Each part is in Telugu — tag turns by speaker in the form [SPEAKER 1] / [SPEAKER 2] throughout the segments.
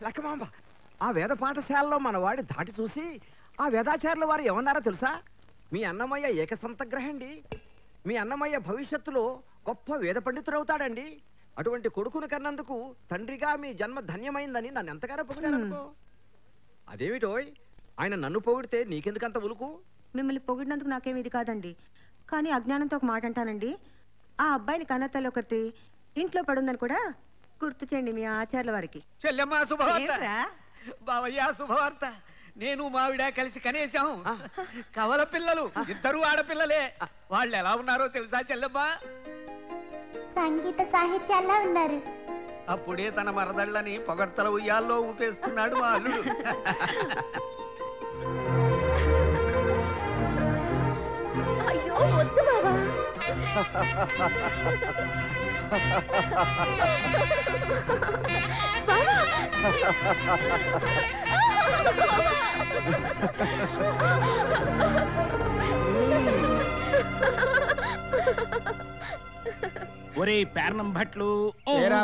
[SPEAKER 1] లక్కమాంబ ఆ వేద పాఠశాలలో మన వాడి దాటి చూసి ఆ వేదాచార్యుల వారు ఏమన్నారో తెలుసా? మీ అన్నమయ్య ఏకసంతగ్రహండి, మీ అన్నమయ్య భవిష్యత్తులో గొప్ప వేద పండితుడవుతాడండి. అటువంటి కొడుకును కన్నందుకు తండ్రిగా మీ జన్మ ధన్యమైందని నన్ను ఎంతగానో పొగిడారనుకో. అదేమిటోయ్, ఆయన నన్ను పొగిడితే నీకెందుకంత ఉలుకు?
[SPEAKER 2] మిమ్మల్ని పొగిడినందుకు నాకేమి ఇది కాదండి, కానీ అజ్ఞానంతో ఒక మాట అంటానండి. ఆ అబ్బాయిని కన్నతల్లి ఒకటి ఇంట్లో పడుందని కూడా గుర్తు చేయండి మీ ఆచార్యుల వారికి.
[SPEAKER 3] చెల్లెమ్మ శుభవార్త, బావయ్య శుభవార్త. నేను మావిడ కలిసి కనేసాం. కవల పిల్లలు ఇద్దరు ఆడపిల్లలే. వాళ్ళు ఎలా ఉన్నారో తెలుసా చెల్లెమ్మ?
[SPEAKER 4] సంగీత సాహిత్యాల్లో ఉన్నారు.
[SPEAKER 3] అప్పుడే తన మరదళ్ళని పొగడ్తల ఉయ్యాల్లో ఊపేస్తున్నాడు మా అల్లుడు.
[SPEAKER 4] అయ్యో వద్దు బావా.
[SPEAKER 5] ఒరే పేర్నం భట్లు,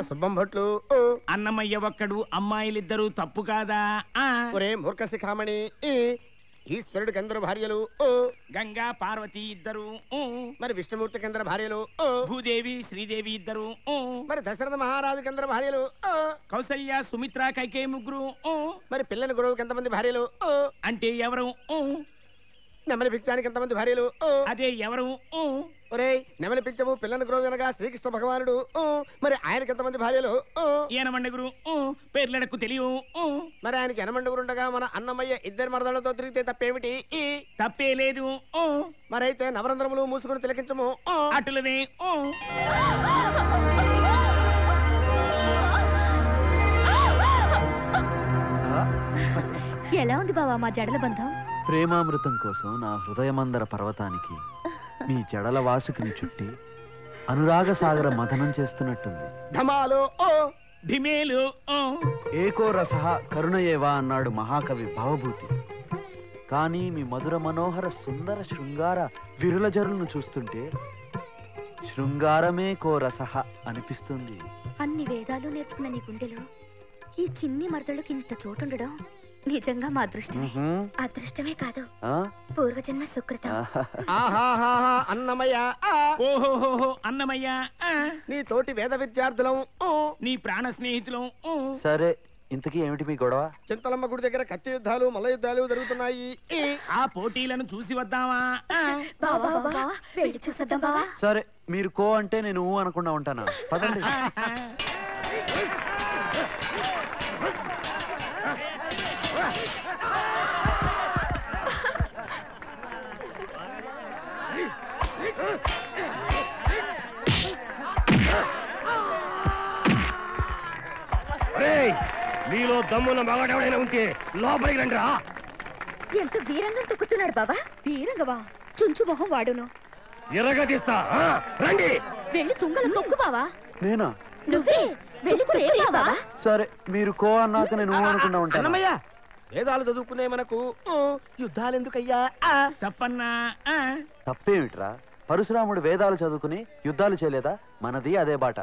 [SPEAKER 6] సుబ్బం భట్లు,
[SPEAKER 5] అన్నమయ్య ఒక్కడు అమ్మాయిలిద్దరు తప్పు కాదా?
[SPEAKER 6] ఒరే మూర్ఖ శిఖామణి, ఈశ్వరుడికి అందరు భార్యలు,
[SPEAKER 5] గంగా పార్వతి ఇద్దరు,
[SPEAKER 6] మరి విష్ణుమూర్తికి అందరు భార్యలు,
[SPEAKER 5] భూదేవి శ్రీదేవి ఇద్దరు,
[SPEAKER 6] మరి దశరథ మహారాజుకి అందరు భార్యలు,
[SPEAKER 5] కౌసల్య సుమిత్ర కైకే ముగ్గురు,
[SPEAKER 6] మరి పిల్లని గురువుకి ఎంతమంది భార్యలు?
[SPEAKER 5] అంటే ఎవరు?
[SPEAKER 6] నెమలి పించానికి ఎంతమంది భార్యలు?
[SPEAKER 5] అదే ఎవరు?
[SPEAKER 6] ఒరే నెమలి పించము పిల్లని గురువు అనగా శ్రీకృష్ణ భగవానుడు, మరి ఆయనకి ఎంతమంది భార్యలు?
[SPEAKER 5] ఏనమండగురు పేర్లడకు తెలియవు.
[SPEAKER 6] మరి ఆయనకి ఎనమండుగురు ఉండగా మన అన్నమయ్య ఇద్దరు మరదలతో తిరిగితే తప్పేమిటి?
[SPEAKER 5] తప్పే లేదు.
[SPEAKER 6] మరైతే నవరంధ్రములు మూసుకుని తిలకించము.
[SPEAKER 5] అటులనే.
[SPEAKER 4] ఎలా ఉంది బావా మా జడల బంధం?
[SPEAKER 7] ప్రేమామృతం కోసం నా హృదయమందర పర్వతానికి మీ జడల వాసుకిని చుట్టి అనురాగ సాగర మథనం చేస్తున్నట్టుంది.
[SPEAKER 6] ఢమాలో
[SPEAKER 5] ఢిమేలు
[SPEAKER 7] ఏకో రసః కరుణయేవా అన్నాడు మహాకవి భవభూతి. కానీ మీ మధుర మనోహర సుందర శృంగార విరుల జరులను చూస్తుంటే శృంగారమే కో రసః అనిపిస్తుంది.
[SPEAKER 4] అన్ని వేదాలు నేర్చుకున్న నీ గుండెలో ఈ చిన్ని మరదళ్ళకి ఇంత చోటుండడం నిజంగా మా అదృష్టమే. అదృష్టమే కాదు, పూర్వజన్మ సుకృతం.
[SPEAKER 6] అన్నమయ్య,
[SPEAKER 5] ఓహోహో అన్నమయ్య,
[SPEAKER 6] నీ తోటి వేద విద్యార్థులం,
[SPEAKER 5] నీ ప్రాణ స్నేహితులం.
[SPEAKER 7] సరే, ఇంతకీ ఏమిటి మీ గొడవ?
[SPEAKER 6] చింతలమ్మ గుడి దగ్గర కత్తి యుద్ధాలు మల్ల యుద్ధాలు జరుగుతున్నాయి.
[SPEAKER 5] ఆ పోటీలను చూసి వద్దామా?
[SPEAKER 4] వెళ్ళి చూసొద్దాం బావా.
[SPEAKER 7] సరే, మీరు కో అంటే నేను అనకుండా ఉంటానా? పదండి.
[SPEAKER 6] మీలో దమ్మున మగాడెవడైనా ఉంటే లోపలికి రండి రా.
[SPEAKER 4] ఎంత వీరంగం తొక్కుతున్నాడు బాబా. వీరంగవా? చుంచు మొహం వాడును.
[SPEAKER 6] ఎర్రగదీస్తా, రండి.
[SPEAKER 4] వెళ్ళి తుంగలు తొక్కు బావా.
[SPEAKER 7] నేనా?
[SPEAKER 4] నువ్వే వెళ్ళి బావా.
[SPEAKER 7] సరే, మీరు కో అన్నాక నేను అనకుండా ఉంటాను.
[SPEAKER 6] అన్నమయ్య, వేదాలు చదువుకునే మనకు యుద్ధాలు ఎందుకయ్యా?
[SPEAKER 5] తప్పన్నా.
[SPEAKER 7] తప్పేమిట్రా? పరశురాముడు వేదాలు చదువుకుని యుద్ధాలు చేయలేదా? మనది అదే బాట.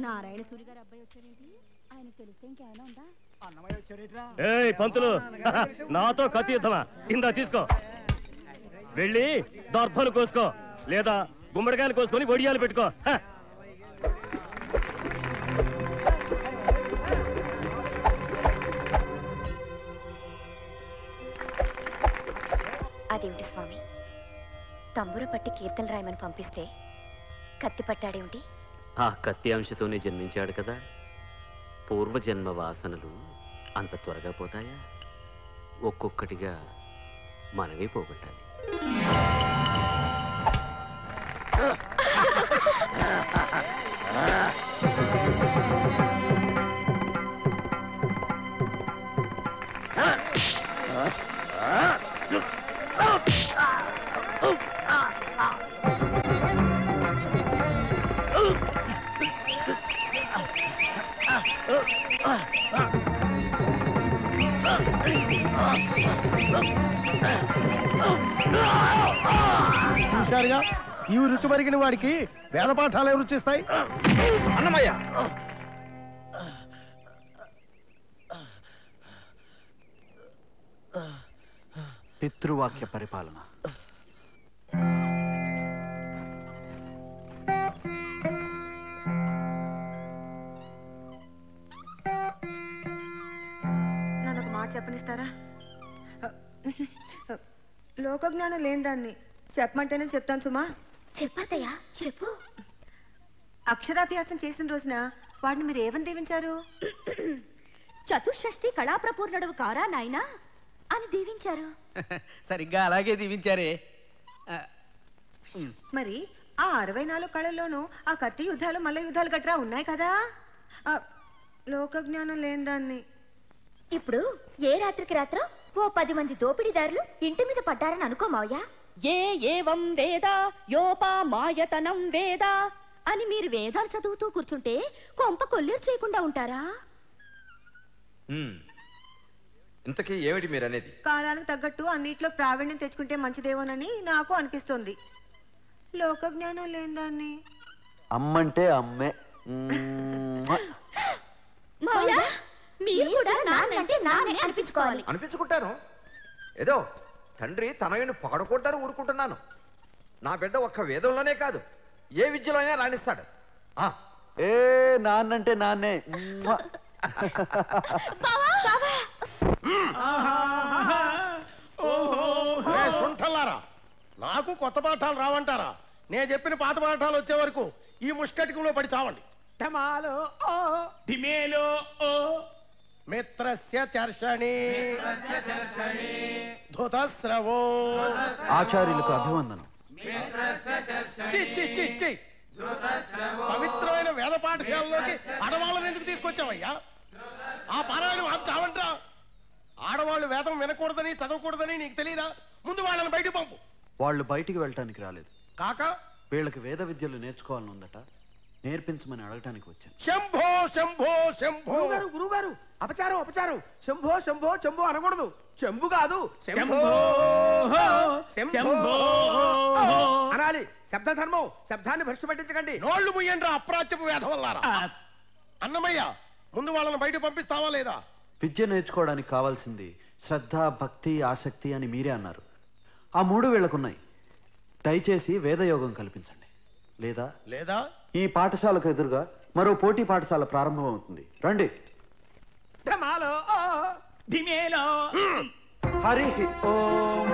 [SPEAKER 4] నారాయణ సూరి గారు అబ్బాయి వచ్చారేంటి? ఆయనకు తెలిస్తే ఇంకేమైనా ఉందా?
[SPEAKER 6] ఏయ్ పంతులు, నాతో కత్తి యుద్ధమా? ఇందా తీసుకో, వెళ్ళి దర్భలు కోసుకో, లేదా గుమ్మడికాయలు కోసుకొని వడియాలు పెట్టుకో.
[SPEAKER 4] అదేమిటి స్వామి, తంబుర పట్టి కీర్తన రాయమని పంపిస్తే కత్తి పట్టాడేమిటి?
[SPEAKER 8] ఆ కత్తి అంశతోనే జన్మించాడు కదా. పూర్వజన్మ వాసనలు అంత త్వరగా పోతాయా? ఒక్కొక్కటిగా మనమే పోగొట్టాలి.
[SPEAKER 6] చూశారుగా,
[SPEAKER 9] ఈ రుచి మరిగిన వాడికి వేద పాఠాలు ఎవరు రుచిస్తాయి?
[SPEAKER 1] అన్నమయ్య
[SPEAKER 7] పితృవాక్య పరిపాలన.
[SPEAKER 2] నన్ను ఒక మాట చెప్పనిస్తారా? లోకజ్ఞానం లేని దాన్ని చెప్పమంటేనే చెప్తాను సుమా.
[SPEAKER 4] చెప్పాతయ్యా చెప్పు.
[SPEAKER 2] అక్షరాభ్యాసం చేసిన రోజున వాడిని మీరు ఏమని దీవించారు?
[SPEAKER 4] చతుషష్ఠి కళాప్రపూర్ణుడవు కారా నాయనా అని దీవించారు.
[SPEAKER 3] సరిగ్గా అలాగే దీవించారే.
[SPEAKER 2] మరి ఆ 64 కళల్లోనూ ఆ కత్తి యుద్ధాలు మల్ల యుద్ధాలు గట్రా ఉన్నాయి కదా. లోకజ్ఞానం లేని దాన్ని
[SPEAKER 4] ఇప్పుడు ఏ రాత్రికి రాత్రో ఓ 10 మంది దోపిడీదారులు ఇంటి మీద పడ్డారని అనుకో మావయ్య. ఏవం వేద యోపా మాయతనం వేద అని మీరు వేదాలు చదువుతూ కూర్చుంటే కొంప కొల్లేరు చేయకుండా ఉంటారా?
[SPEAKER 1] ఇంతకీ ఏమిటి మీరు అనేది?
[SPEAKER 2] కాలానికి తగ్గట్టు అన్నిట్లో ప్రావీణ్యం తెచ్చుకుంటే మంచిదేమోనని నాకు అనిపిస్తోంది. లోకజ్ఞానం లేని దాన్ని
[SPEAKER 7] అమ్మంటే అమ్మే.
[SPEAKER 4] మావయ్య మీరు కూడా నాన్నంటే నాన్నే అనిపించుకోవాలి.
[SPEAKER 1] అనిపించుకుంటాను. ఏదో తండ్రి తనయుని పొగడకుంటారు ఊరుకుంటున్నాను. నా బిడ్డ ఒక్క వేదంలోనే కాదు ఏ విద్యలో అయినా రాణిస్తాడు.
[SPEAKER 7] ఏ నాన్నంటే నాన్నే.
[SPEAKER 9] సుంఠల్లారా, నాకు కొత్త పాఠాలు రావంటారా? నేను చెప్పిన పాత పాఠాలు వచ్చే వరకు ఈ ముష్కటికంలో పడి చావండి. మిత్రస్య చర్షణి ధృతస్రవో.
[SPEAKER 7] ఆచార్యులకు అభివందనం.
[SPEAKER 9] పవిత్రమైన వేద పాఠశాలలోకి ఆడవాళ్ళని ఎందుకు తీసుకొచ్చావయ్యా? ఆ పారాయణం ఆపు చావంట్రా. ఆడవాళ్ళు వేదం వినకూడదని చదవకూడదని నీకు తెలియదా? ముందు వాళ్ళని బయటకు పంపు.
[SPEAKER 7] వాళ్ళు బయటికి వెళ్ళటానికి రాలేదు
[SPEAKER 9] కాక
[SPEAKER 7] వీళ్ళకి వేద విద్యలు నేర్చుకోవాలని ఉందట, నేర్పించమని అడగటానికి వచ్చాను.
[SPEAKER 9] శంభో శంభో శంభో.
[SPEAKER 1] గురుగారు అపచారం అపచారం. శంభో శంభో శంభో అనకూడదు. చెంబు కాదు శంభో శంభో అనాలి. శబ్ద ధర్మం. శబ్దాన్ని భ్రష్టు పట్టించకండి.
[SPEAKER 9] నోళ్లు ముయ్యండ్రా అప్రాచ్యపు వేధ వల్లారా. అన్నమయ్య, ముందు వాళ్ళని బయట పంపిస్తావా లేదా?
[SPEAKER 7] విద్య నేర్చుకోవడానికి కావాల్సింది శ్రద్ధ, భక్తి, ఆసక్తి అని మీరే అన్నారు. ఆ 3 వీళ్ళకున్నాయి. దయచేసి వేదయోగం కల్పించండి. లేదా
[SPEAKER 9] లేదా
[SPEAKER 7] ఈ పాఠశాలకు ఎదురుగా మరో పోటీ పాఠశాల ప్రారంభమవుతుంది. రండి. హరి ఓం.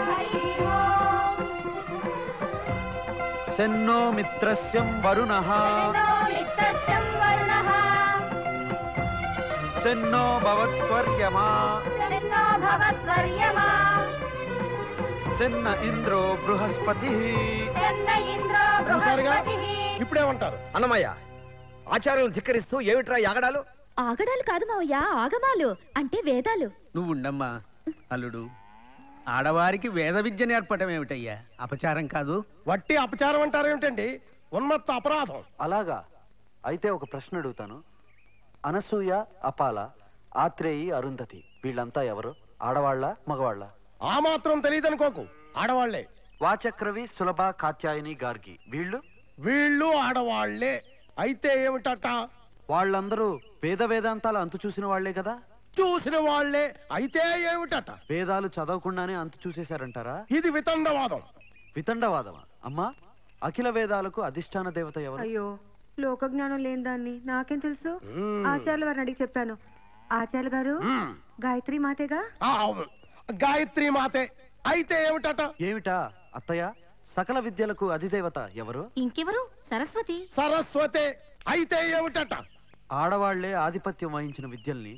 [SPEAKER 7] శన్నో మిత్రస్యం వరుణః శన్నో భవత్వర్యమా శన్న ఇంద్రో బృహస్పతి.
[SPEAKER 9] ఇప్పుడేమంటారు?
[SPEAKER 1] అన్నమయ్య, ఆచార్యం ధిక్కరిస్తూ ఏమిట్రా యాగడాలు?
[SPEAKER 4] ఆగడాలు కాదు మావయ్య, ఆగమాలు అంటే వేదాలు.
[SPEAKER 3] నువ్వు ఉండమ్మా అల్లుడు. ఆడవారికి వేద విద్య నేర్పటం ఏమిటయ్యా? అపచారం కాదు.
[SPEAKER 9] వట్టి అపచారం అంటారేమిటండి? ఉన్మత్త అపరాధం.
[SPEAKER 7] అలాగా? అయితే ఒక ప్రశ్న అడుగుతాను. అనసూయ, అపాల, ఆత్రేయి, అరుంధతి వీళ్ళంతా ఎవరు? ఆడవాళ్ళ, మగవాళ్ళ?
[SPEAKER 9] ఆ మాత్రం తెలియదనుకోకు, ఆడవాళ్లే.
[SPEAKER 7] వాచక్రవి, సులభ, కాత్యాయని, గార్గి
[SPEAKER 9] వీళ్ళు ఆడవాళ్లే. అయితే ఏమిటట?
[SPEAKER 7] వాళ్ళందరూ వేదాంతాలు అంతు చూసిన వాళ్లే కదా?
[SPEAKER 9] చూసిన వాళ్లే. అయితే ఏమిటట?
[SPEAKER 7] వేదాలు చదవకుండానే అంతు చూసేశారంటారా?
[SPEAKER 9] ఇది వితండవాదం.
[SPEAKER 7] వితండవాదమా? అమ్మా, అఖిల వేదాలకు అధిష్టాన దేవత ఎవరు?
[SPEAKER 2] అయ్యో, లోకజ్ఞానం లేని దాన్ని నాకేం తెలుసు? ఆచార్యుల వారిని అడిగి చెప్తాను. ఆచార్య గారు, గాయత్రి మాతేగా?
[SPEAKER 9] గాయత్రి మాతే. అయితే ఏమిటట?
[SPEAKER 7] ఏమిటా అత్తయ్య? సకల విద్యలకు అధిదేవత ఎవరు?
[SPEAKER 4] ఇంకెవరు? సరస్వతి.
[SPEAKER 9] సరస్వతే. అయితే ఏమిటట?
[SPEAKER 7] ఆడవాళ్లే ఆధిపత్యం వహించిన విద్యల్ని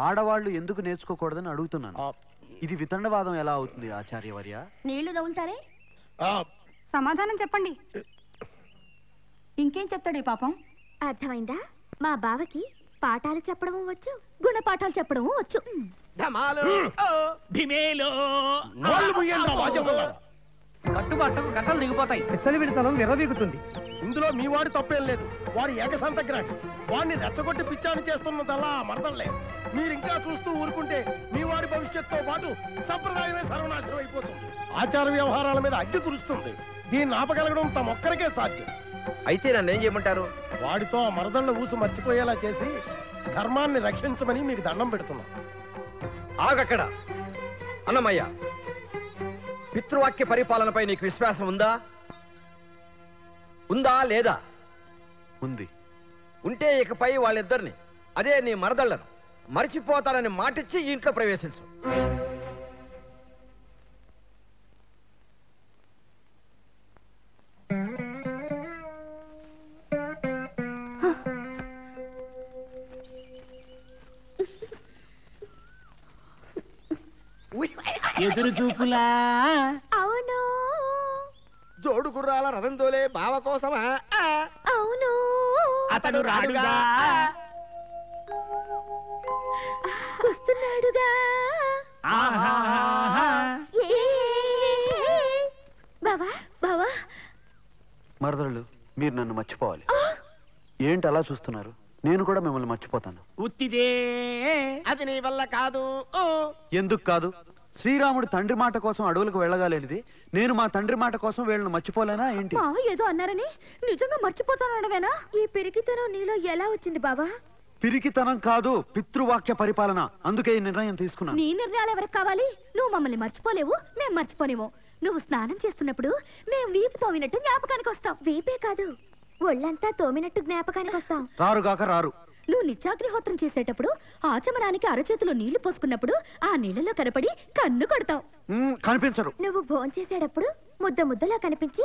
[SPEAKER 7] ఆడవాళ్లు ఎందుకు నేర్చుకోకూడదని అడుగుతున్నాను. ఇది వితండవాదం ఎలా అవుతుంది ఆచార్యవర్య?
[SPEAKER 4] నీళ్లు నవ్వులుతారే.
[SPEAKER 10] సమాధానం చెప్పండి. ఇంకేం చెప్తాడు ఈ పాపం?
[SPEAKER 4] అర్థమైందా? మా బావకి పాఠాలు చెప్పడము వచ్చు, గుణపాఠాలు చెప్పడము వచ్చు.
[SPEAKER 3] కట్టుబట్టం గట్టలు దిగిపోతాయి.
[SPEAKER 1] విడతలం విరవీగుతుంది.
[SPEAKER 9] ఇందులో మీ వాడు తప్పేం లేదు. వాడు ఏకసంతగ్రాహి. వాడిని రెచ్చగొట్టి పిచ్చాన్ని చేస్తున్నదల్లా మరదల్లే. మీరు ఇంకా చూస్తూ ఊరుకుంటే మీ వాడి భవిష్యత్తుతో పాటు సంప్రదాయమే సర్వనాశనం అయిపోతుంది. ఆచార వ్యవహారాల మీద అగ్గి కురుస్తుంది. దీన్ని ఆపగలగడం తమొక్కరికే సాధ్యం.
[SPEAKER 1] అయితే నన్నేం చేయమంటారు?
[SPEAKER 9] వాడితో ఆ మరదళ్ళ ఊసు మర్చిపోయేలా చేసి ధర్మాన్ని రక్షించమని మీకు దండం పెడుతున్నా.
[SPEAKER 1] ఆగక్కడ. అన్నమయ్య, పితృవాక్య పరిపాలనపై నీకు విశ్వాసం ఉందా? ఉందా లేదా?
[SPEAKER 7] ఉంది.
[SPEAKER 1] ఉంటే ఇకపై వాళ్ళిద్దరిని, అదే నీ మరదళ్లను మర్చిపోతానని మాటిచ్చి ఈ ఇంట్లో ప్రవేశించు.
[SPEAKER 5] ఎదురు చూపులా
[SPEAKER 4] అవును
[SPEAKER 1] జోడు గుర్రాల రథం తోలే బావ కోసమా?
[SPEAKER 4] అవును
[SPEAKER 5] అతడు రాడుగా
[SPEAKER 4] వస్తున్నాడుగా. బావా బావా
[SPEAKER 7] మరదళ్ళు, మీరు నన్ను మర్చిపోవాలి. ఏంటి అలా చూస్తున్నారు? నేను కూడా మిమ్మల్ని మర్చిపోతాను.
[SPEAKER 5] ఉత్తిదే.
[SPEAKER 1] అది నీ వల్ల కాదు.
[SPEAKER 7] ఎందుకు కాదు? శ్రీరాముడు తండ్రి మాట కోసం అడవులకు వెళ్ళగాలేనిది నేను మా తండ్రి మాట కోసం వీళ్ళని మర్చిపోలేనా ఏంటి?
[SPEAKER 4] బావ ఏదో అన్నారని నిజంగా మర్చిపోతానడవేనా? ఈ పిరికితనం నీలో ఎలా వచ్చింది బావా?
[SPEAKER 7] పిరికితనం కాదు, పితృవాక్య పరిపాలన. అందుకే ఈ నిర్ణయం తీసుకున్నాను.
[SPEAKER 4] నీ నిర్ణయాలు ఎవరికి కావాలి? నువ్వు మమ్మల్ని మర్చిపోలేవు, మేం మర్చిపోలేము. నువ్వు స్నానం చేస్తున్నప్పుడు మేం వీపు తోమినట్టు జ్ఞాపకానికి వస్తాం. వీపే కాదు, ఒళ్ళంతా తోమినట్టు జ్ఞాపకానికి వస్తాం.
[SPEAKER 7] రారుగాక రారు.
[SPEAKER 4] నువ్వు నిత్యాగ్నిహోత్రం చేసేటప్పుడు ఆచమనానికి అరచేతిలో నీళ్లు పోసుకున్నప్పుడు ఆ నీళ్లలో కనపడి కన్ను కొడతాం.
[SPEAKER 7] కనిపించరు.
[SPEAKER 4] నువ్వు భోంచేసేటప్పుడు ముద్ద ముద్దలా కనిపించి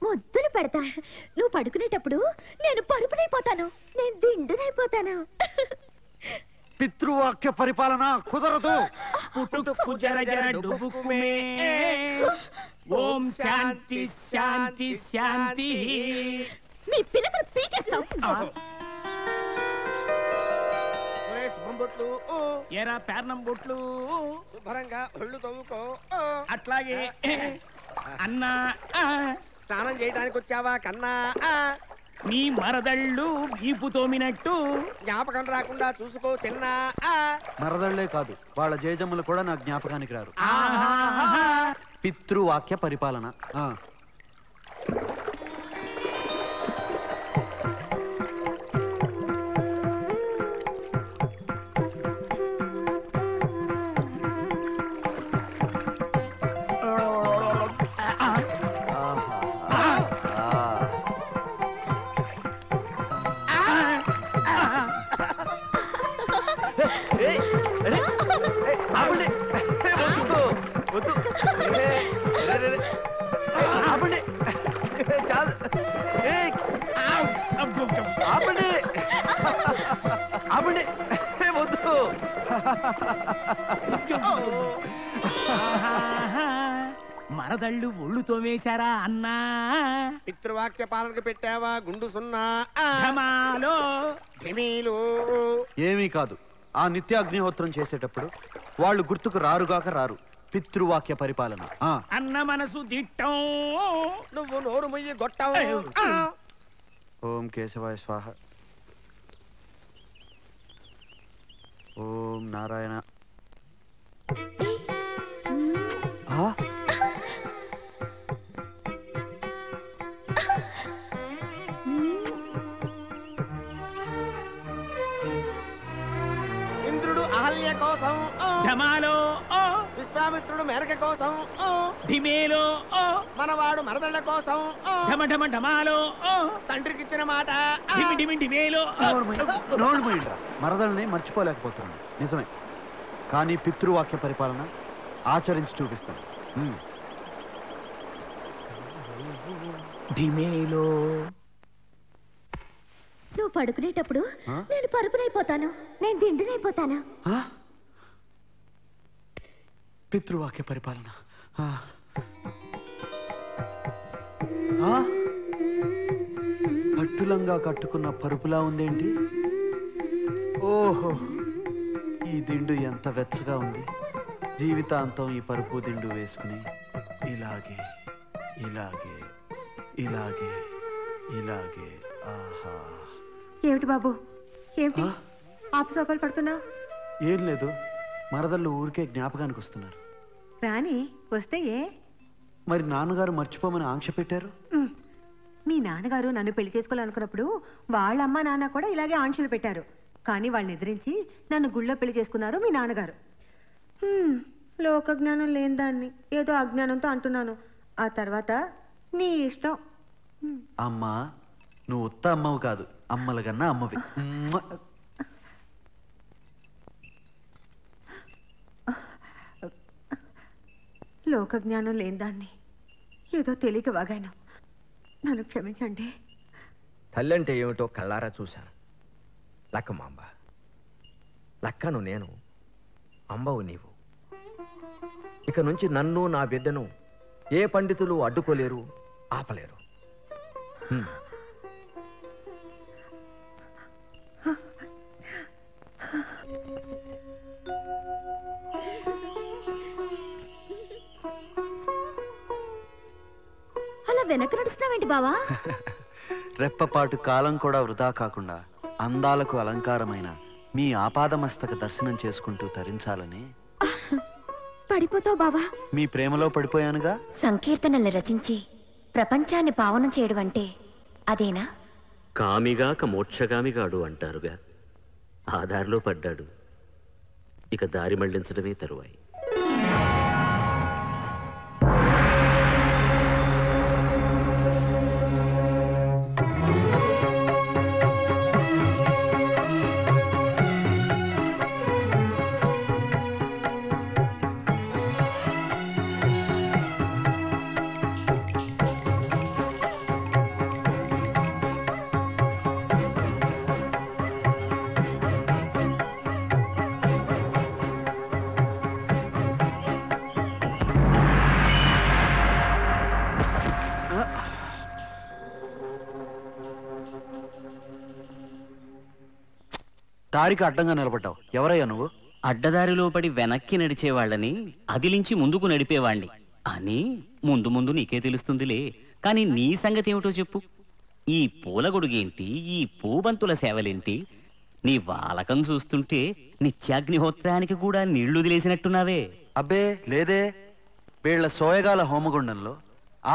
[SPEAKER 4] ముద్దులు పెడతా. నువ్వు పడుకునేటప్పుడు నేను పరుపునైపోతాను, నేను దిండునైపోతాను.
[SPEAKER 7] పితృవాక్య పరిపాలన కుదరదు.
[SPEAKER 5] పుట్టుకు జర జర డుబుకుమే. ఓం శాంతి శాంతి శాంతి.
[SPEAKER 4] మీ పిల్లలు పీకేస్తాం.
[SPEAKER 1] బొట్లు
[SPEAKER 5] ఎరా పేర్నం బొట్లు
[SPEAKER 1] శుభ్రంగా ఒళ్ళు తవ్వుకో.
[SPEAKER 5] అట్లాగే అన్నా.
[SPEAKER 1] స్నానం చేయడానికి వచ్చావా కన్నా?
[SPEAKER 5] నీ మరదళ్ళు వీపు తోమినట్టు
[SPEAKER 1] జ్ఞాపకం రాకుండా చూసుకో తిన్నా.
[SPEAKER 7] మరదళ్లే కాదు, వాళ్ళ జయజమ్ములు కూడా నా జ్ఞాపకానికి రారు. పితృవాక్య పరిపాలన.
[SPEAKER 5] మరదళ్ళు ఒళ్ళు తోమేశారా అన్నా?
[SPEAKER 1] పితృవాక్య పాలనకు పెట్టావా గుండు సున్నా?
[SPEAKER 7] ఏమీ కాదు. ఆ నిత్యాగ్నిహోత్రం చేసేటప్పుడు వాళ్ళు గుర్తుకు రారుగాక రారు. పితృవాక్య పరిపాలన.
[SPEAKER 5] అన్న మనసు దిట్టం.
[SPEAKER 1] నువ్వు నోరు ముయ్యి గొట్టం.
[SPEAKER 7] ఓం కేశవాయ స్వాహ. ఓం నారాయణ.
[SPEAKER 1] ఇంద్రుడు అహల్య కోసం
[SPEAKER 5] ఢమాలో,
[SPEAKER 1] విశ్వామిత్రుడు మేనక కోసం
[SPEAKER 5] ఢిమేలో,
[SPEAKER 1] మనవాడు మరదళ్ళ కోసం
[SPEAKER 5] ఢమ ఢమ ఢమాలో,
[SPEAKER 1] తండ్రికిచ్చిన మాట
[SPEAKER 5] ఢిమి ఢిమి ఢిమేలో.
[SPEAKER 7] మరదల్ని మర్చిపోలేకపోతున్నాను, నిజమే. కానీ పితృవాక్య పరిపాలన ఆచరించి చూపిస్తాను.
[SPEAKER 5] ఢిమేలో.
[SPEAKER 4] నువ్వు పడుకునేటప్పుడు నేను పరుపునైపోతాను, నేను దిండునైపోతాను.
[SPEAKER 7] పితృవాక్య పరిపాలన. పట్టులంగా కట్టుకున్న పరుపులా ఉందేంటి? ఓహో, ఈ దిండు ఎంత వెచ్చగా ఉంది. జీవితాంతం ఈ పరుపు దిండు వేసుకుని ఇలాగే ఇలాగే ఇలాగే ఇలాగే. ఆహా.
[SPEAKER 2] ఏమిటి బాబు, ఏమిటి ఆపసోపాలు పడుతున్నావు?
[SPEAKER 7] ఏం లేదు, మరదళ్ళు ఊరికే జ్ఞాపకానికి వస్తున్నారు.
[SPEAKER 2] రాని వస్తే ఏ?
[SPEAKER 7] మరి నాన్నగారు మర్చిపోమని ఆంక్ష పెట్టారు.
[SPEAKER 2] మీ నాన్నగారు నన్ను పెళ్లి చేసుకోవాలనుకున్నప్పుడు వాళ్ళ అమ్మ నాన్న కూడా ఇలాగే ఆంక్షలు పెట్టారు. కానీ వాళ్ళని ఎదిరించి నన్ను గుళ్ళో పెళ్లి చేసుకున్నారు మీ నాన్నగారు. లోక జ్ఞానం లేని దాన్ని ఏదో అజ్ఞానంతో అంటున్నాను. ఆ తర్వాత నీ ఇష్టం.
[SPEAKER 7] అమ్మా, నువ్వు ఉత్త అమ్మవు కాదు, అమ్మల కన్నా అమ్మవి.
[SPEAKER 2] లోక జ్ఞానం లేని దాన్ని ఏదో తెలియక వాగాను. నన్ను క్షమించండి.
[SPEAKER 1] తల్లి అంటే ఏమిటో కళ్ళారా చూశాను. లక్కమాంబ, లక్కను నేను, అంబవు నీవు. ఇక నుంచి నన్ను నా బిడ్డను ఏ పండితులు అడ్డుకోలేరు, ఆపలేరు.
[SPEAKER 4] అలా వెనక నడుస్తున్నావేంటి బావా?
[SPEAKER 7] రెప్పపాటు కాలం కూడా వృధా కాకుండా అందాలకు అలంకారమైన మీ ఆపాదమస్తక దర్శనం చేసుకుంటూ తరించాలని.
[SPEAKER 4] పడిపోతావు బావా.
[SPEAKER 7] మీ ప్రేమలో పడిపోయానుగా.
[SPEAKER 4] సంకీర్తనల్ని రచించి ప్రపంచాన్ని పావనం చేయడం అంటే అదేనా?
[SPEAKER 8] కామిగాక మోక్షగామిగాడు అంటారుగా. ఆ దారిలో పడ్డాడు. ఇక దారి మళ్లించడమే తరువాయి.
[SPEAKER 7] దారికి అడ్డంగా నిలబడ్డావు. ఎవరయ్యా నువ్వు?
[SPEAKER 5] అడ్డదారిలో పడి వెనక్కి నడిచేవాళ్ళని అదిలించి ముందుకు నడిపేవాణ్ణి అని ముందు ముందు నీకే తెలుస్తుందిలే. కానీ నీ సంగతి ఏమిటో చెప్పు. ఈ పూలగొడుగేంటి, ఈ పూబంతుల సేవలేంటి? నీ వాలకం చూస్తుంటే నిత్యాగ్నిహోత్రానికి కూడా నీళ్లు వదిలేసినట్టున్నావే.
[SPEAKER 7] అబ్బే లేదే. వీళ్ల సోయగాల హోమగుండంలో,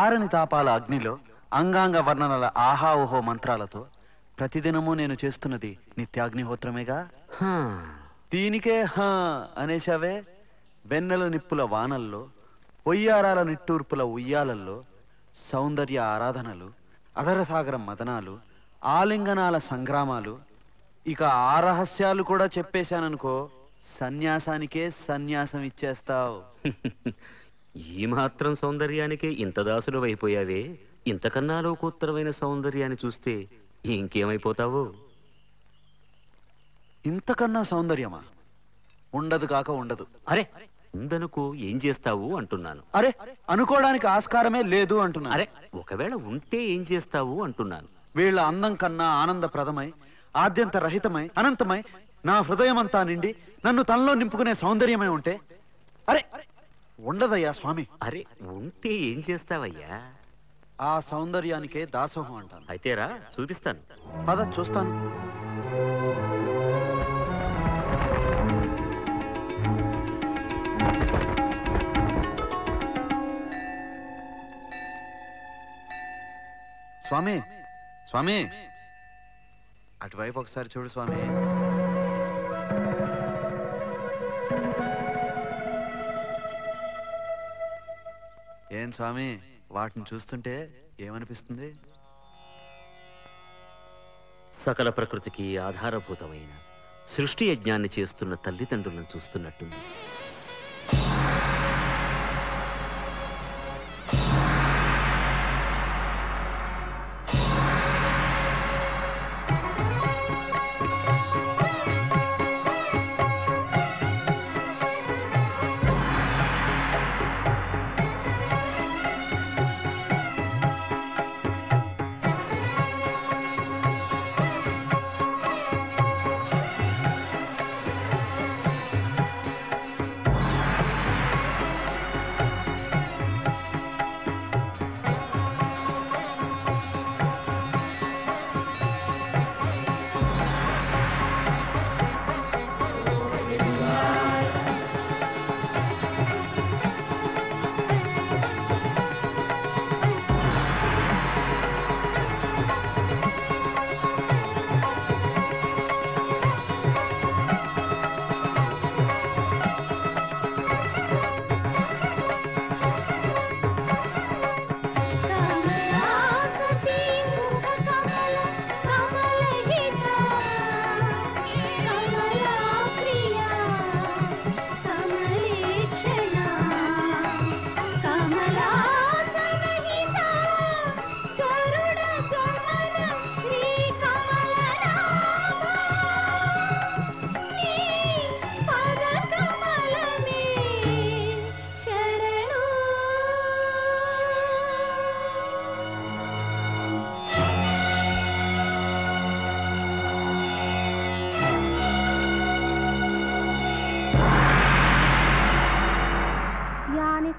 [SPEAKER 7] ఆరని తాపాల అగ్నిలో, అంగాంగ వర్ణనల ఆహా ఓహో మంత్రాలతో ప్రతిదినము నేను చేస్తున్నది నిత్యాగ్నిహోత్రమేగా. దీనికే హా అనేశావే. వెన్నెల నిప్పుల వానల్లో, ఒయ్యారాల నిట్టూర్పుల ఉయ్యాలల్లో సౌందర్య ఆరాధనలు, అధరసాగరం మదనాలు, ఆలింగనాల సంగ్రామాలు. ఇక ఆ రహస్యాలు కూడా చెప్పేశాననుకో, సన్యాసానికే సన్యాసం ఇచ్చేస్తావు.
[SPEAKER 8] ఈ మాత్రం సౌందర్యానికే ఇంత దాసులు అయిపోయావే. ఇంతకన్నా లోకోత్తరమైన సౌందర్యాన్ని చూస్తే ఇంకేమైపోతావు?
[SPEAKER 7] ఇంతకన్నా సౌందర్యమా? ఉండదు కాక ఉండదు.
[SPEAKER 8] అరే ఉందనుకో, ఏం చేస్తావు అంటున్నాను.
[SPEAKER 7] అరే అనుకోవడానికి ఆస్కారమే లేదు అంటున్నాను.
[SPEAKER 8] అరే ఒకవేళ ఉంటే ఏం చేస్తావు అంటున్నాను.
[SPEAKER 7] వీళ్ళ అందం కన్నా ఆనందప్రదమై, ఆద్యంత రహితమై, అనంతమై, నా హృదయమంతా నిండి నన్ను తనలో నింపుకునే సౌందర్యమై ఉంటే, అరే ఉండదయ్యా స్వామి.
[SPEAKER 8] అరే ఉంటే ఏం చేస్తావయ్యా?
[SPEAKER 7] ఆ సౌందర్యానికే దాసోహం అంటాను.
[SPEAKER 8] అయితేరా చూపిస్తాను.
[SPEAKER 7] పద చూస్తాను. స్వామి, స్వామి, అటువైపు ఒకసారి చూడు స్వామి. ఏం స్వామి, వాటిని చూస్తుంటే ఏమనిపిస్తుంది?
[SPEAKER 8] సకల ప్రకృతికి ఆధారభూతమైన సృష్టి యజ్ఞాన్ని చేస్తున్న తల్లిదండ్రులను చూస్తున్నట్టుంది.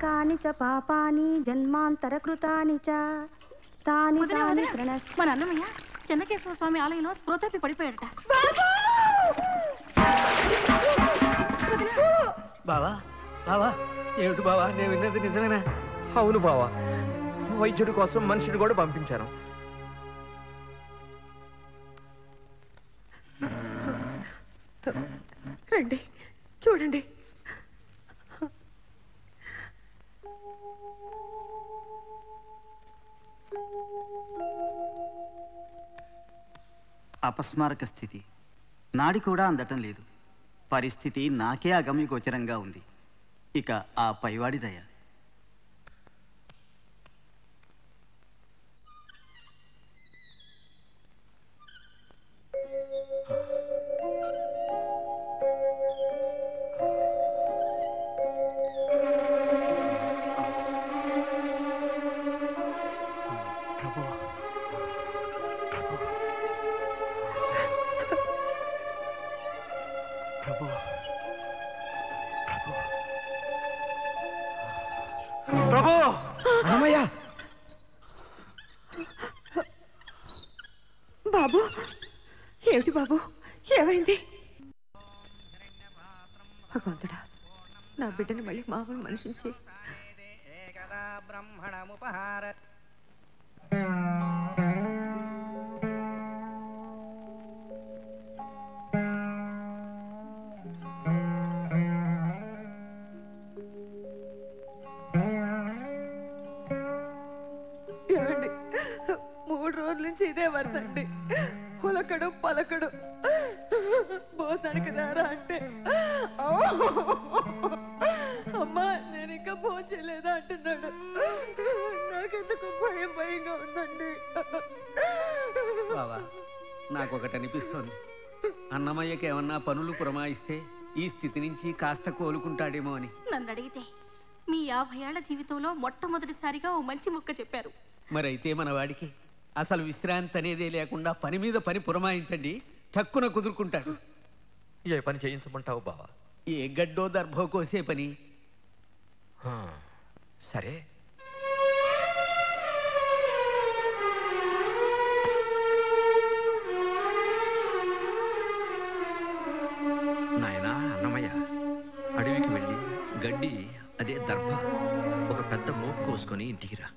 [SPEAKER 11] కాని చ పాపాని జన్మాంతర కృతాని చ తాని తాని
[SPEAKER 10] మన అన్నమయ్య చెన్నకేశ్వర స్వామి ఆలయంలో స్పృహతప్పి పడిపోయాడట.
[SPEAKER 3] బావా బావా ఏమిటి బావా నేను విన్నది నిజమేనా?
[SPEAKER 1] అవును బావా, వైద్యుడి కోసం మనిషిని కూడా పంపించాను.
[SPEAKER 2] రండి చూడండి.
[SPEAKER 12] అపస్మారక స్థితి, నాడి కూడా అందటం లేదు. పరిస్థితి నాకే అగమ్యగోచరంగా ఉంది. ఇక ఆ పైవాడి దయ.
[SPEAKER 1] ప్రభు, అన్నమయ్య.
[SPEAKER 2] బాబు, ఏమిటి బాబు, ఏమైంది? భగవంతుడా, నా బిడ్డని మళ్ళీ మామూలు మనిషించి. ఏమండి, 3 రోజుల నుంచి ఇదే వరసండి. పులకడు పలకడు, భోజనానికి రారా అంటే అమ్మా నేను ఇంకా భోజలేదా అంటున్నాడు. నాకెందుకు భయం భయంగా ఉందండి.
[SPEAKER 3] బావా నాకొకటి అనిపిస్తోంది, అన్నమయ్యకి ఏమన్నా పనులు పురమాయిస్తే ఈ స్థితి నుంచి కాస్త కోలుకుంటాడేమో అని.
[SPEAKER 10] నన్ను అడిగితే మీ 50 ఏళ్ల జీవితంలో మొట్టమొదటిసారిగా ఓ మంచి ముక్క చెప్పారు.
[SPEAKER 3] మరైతే మన వాడికి అసలు విశ్రాంతి అనేదే లేకుండా పని మీద పని పురమాయించండి, చక్కున కుదురుకుంటాడు.
[SPEAKER 1] ఏ పని చేయించమంటావు బావా?
[SPEAKER 3] ఏ గడ్డో దర్భో కోసే పని.
[SPEAKER 1] సరే, నాయనా అన్నమయ్య, అడవికి వెళ్ళి గడ్డి, అదే దర్భ, ఒక పెద్ద మోపు కోసుకొని ఇంటికి రా.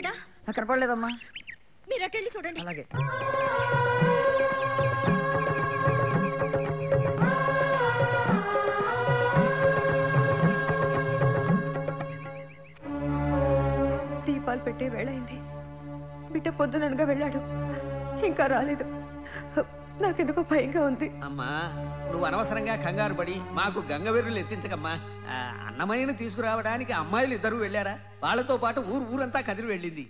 [SPEAKER 4] కనపడ్డా?
[SPEAKER 13] కనపడలేదమ్మా.
[SPEAKER 4] మీరు అటెళ్ళి చూడండి.
[SPEAKER 13] అలాగే.
[SPEAKER 2] దీపాలు పెట్టే వేళైంది. బిడ్డ పొద్దుననగా వెళ్ళాడు, ఇంకా రాలేదు. నాకెందుకో భయంగా ఉంది.
[SPEAKER 3] అమ్మా, నువ్వు అనవసరంగా కంగారు పడి మాకు గంగవెర్రులు ఎత్తించకమ్మా. అన్నమయ్యను తీసుకురావడానికి అమ్మాయిలు ఇద్దరు వెళ్ళారా? వాళ్ళతో పాటు ఊరంతా కదిలి వెళ్ళింది.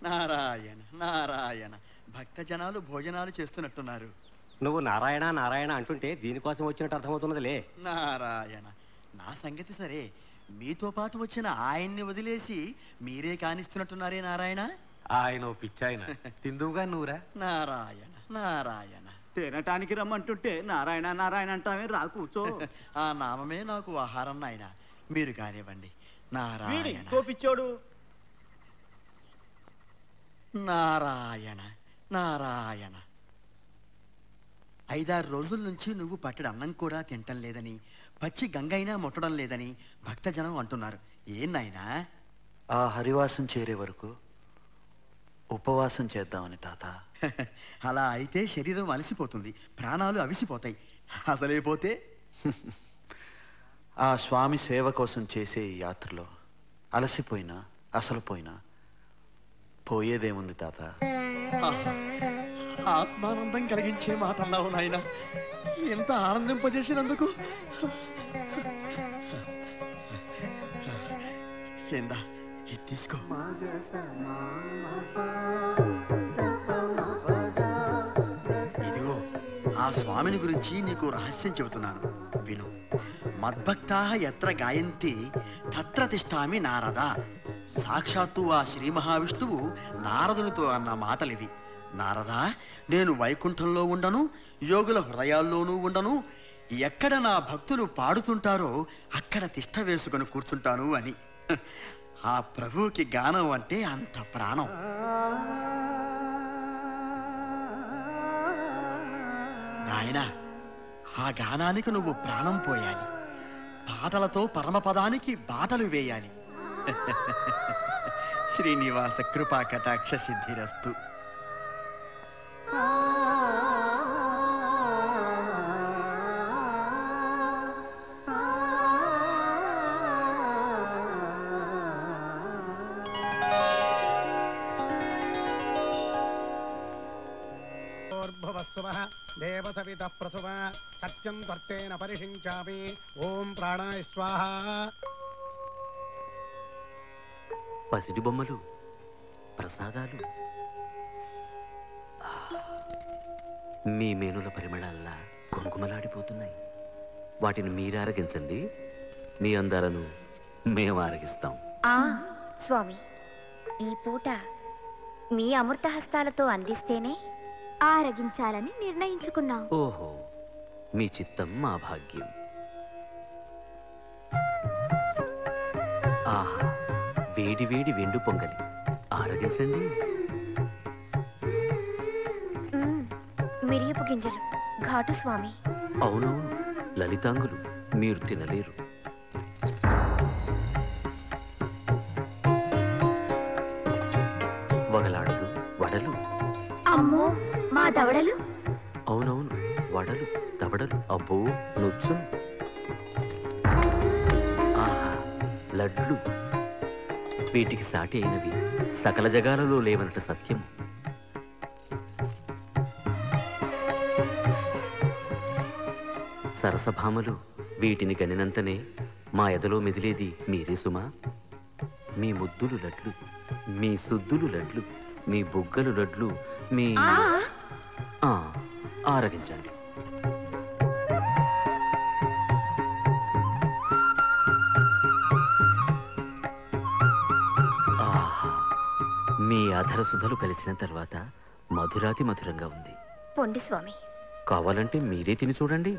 [SPEAKER 12] నారాయణ నారాయణ, భక్త జనాలు భోజనాలు చేస్తున్నట్టున్నారు.
[SPEAKER 6] నువ్వు నారాయణ నారాయణ అంటుంటే దీనికోసం వచ్చినట్టు అర్థమవుతున్నదిలే.
[SPEAKER 12] నారాయణ, నా సంగతి సరే, మీతో పాటు వచ్చిన ఆయన్ని వదిలేసి మీరే కానిస్తున్నట్టున్నారే నారాయణ.
[SPEAKER 6] ఆయన పిచ్చాయన తిందువుగా నువ్వురా.
[SPEAKER 12] నారాయణ నారాయణ,
[SPEAKER 14] తినటానికి రమ్మంటుంటే నారాయణ నారాయణ అంటావే, రా కూర్చో.
[SPEAKER 12] ఆ నామమే నాకు ఆహారం నాయన, మీరు కానివ్వండి. నారాయణ
[SPEAKER 14] కోపిచ్చోడు.
[SPEAKER 12] నారాయణ నారాయణ, 5-6 రోజుల నుంచి నువ్వు పట్టడి అన్నం కూడా తింటం లేదని, పచ్చి గంగైనా ముట్టడం లేదని భక్తజనం అంటున్నారు. ఏం నాయనా?
[SPEAKER 7] ఆ హరివాసం చేరే వరకు ఉపవాసం చేద్దామని తాత.
[SPEAKER 12] అలా అయితే శరీరం అలసిపోతుంది, ప్రాణాలు అవిసిపోతాయి. అసలైపోతే
[SPEAKER 7] ఆ స్వామి సేవ కోసం చేసే ఈ యాత్రలో అలసిపోయినా అసలు పోయినా పోయేదేముంది తాత?
[SPEAKER 12] ఆత్మానందం కలిగించే మాట అన్నావు నాయన. ఎంత ఆనందింపజేసినందుకు. ఏందా ఇది తీసుకో. ఇదిగో ఆ స్వామిని గురించి నీకు రహస్యం చెబుతున్నాను, విను. మద్భక్తాః యత్ర గాయంతి తత్ర తిష్టామి నారద. సాక్షాత్తు ఆ శ్రీ మహావిష్ణువు నారదునితో అన్న మాటలివి. నారదా, నేను వైకుంఠంలో ఉండను, యోగుల హృదయాల్లోనూ ఉండను. ఎక్కడ నా భక్తులు పాడుతుంటారో అక్కడ తిష్ట వేసుకొని కూర్చుంటాను అని. ఆ ప్రభువుకి గానం అంటే అంత ప్రాణం. నాయనా, ఆ గానానికి నువ్వు ప్రాణం పోయాలి. పాటలతో పరమపదానికి బాటలు వేయాలి. శ్రీనివాస కృపా కటాక్ష సిద్ధిరస్తు.
[SPEAKER 9] దేవసవిత ప్రసువ సత్యం త్వర్తేన పరిషించామి. ఓం ప్రాణాయ స్వాహా.
[SPEAKER 8] పసిడి బొమ్మలు, ప్రసాదాలు మీ మేనుల పరిమళాల్లా కుంకుమలాడిపోతున్నాయి. వాటిని మీరు ఆరగించండి, మీ అందాలను మేము ఆరగిస్తాం.
[SPEAKER 4] స్వామి, ఈ పూట మీ అమృత హస్తాలతో అందిస్తేనే ఆరగించాలని నిర్ణయించుకున్నాం.
[SPEAKER 8] ఓహో, మీ చిత్తం మా భాగ్యం. ఆహా, వేడి వేడి వెండు పొంగలి ఆరగించండి.
[SPEAKER 4] మిరియపు గింజలు ఘాటు స్వామి.
[SPEAKER 8] అవునవును, లలితాంగులు మీరు తినలేరు. వగలాడలు, వడలు.
[SPEAKER 4] అమ్మో, మా దవడలు.
[SPEAKER 8] అవునవును, వడలు, దవడలు. అబ్బో, నొచ్చు. ఆహా, లడ్లు. వీటికి సాటి అయినవి సకల జగాలలో లేవనట సత్యం. సరసభామలు వీటిని గనినంతనే మా ఎదలో మెదిలేది మీరే సుమా. మీ ముద్దులు లడ్లు, మీ సుద్దులు లడ్లు, మీ బుగ్గలు లడ్లు మీ ఆరగించండి. మీ అధరసుధలు కలిసిన తర్వాత మధురాతి మధురంగా ఉంది.
[SPEAKER 4] పొండి స్వామి.
[SPEAKER 8] కావాలంటే మీరే తిని చూడండి.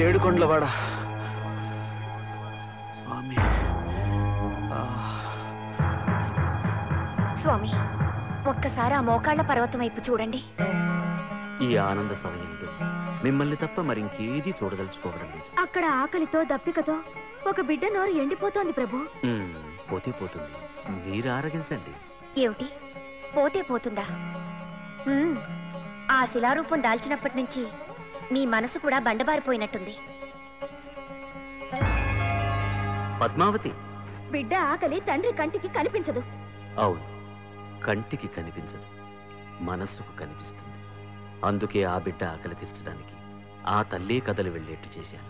[SPEAKER 7] ఏడుకొండలవాడ స్వామి.
[SPEAKER 4] స్వామి, ఒక్కసారి ఆ మోకాళ్ల పర్వతం వైపు చూడండి.
[SPEAKER 8] ఈ ఆనంద సమయంలో మిమ్మల్ని తప్ప మరింకేదీ చూడదలుచుకోవడం లేదు.
[SPEAKER 4] అక్కడ ఆకలితో దప్పికతో ఒక బిడ్డ నోరు ఎండిపోతోంది ప్రభు.
[SPEAKER 8] పోతే పోతుంది, మీరు ఆరగించండి.
[SPEAKER 4] ఏమిటి పోతే పోతుందా? ఆ శిలారూపం దాల్చినప్పటి నుంచి మీ మనసు కూడా బండబారిపోయినట్టుంది.
[SPEAKER 8] పద్మావతి,
[SPEAKER 4] బిడ్డ ఆకలి తండ్రి కంటికి కనిపించదు.
[SPEAKER 8] అవును, కంటికి కనిపించదు, మనస్సుకు కనిపిస్తుంది. అందుకే ఆ బిడ్డ ఆకలి తీర్చడానికి ఆ తల్లే కథలు వెళ్ళేట్టు చేశాను.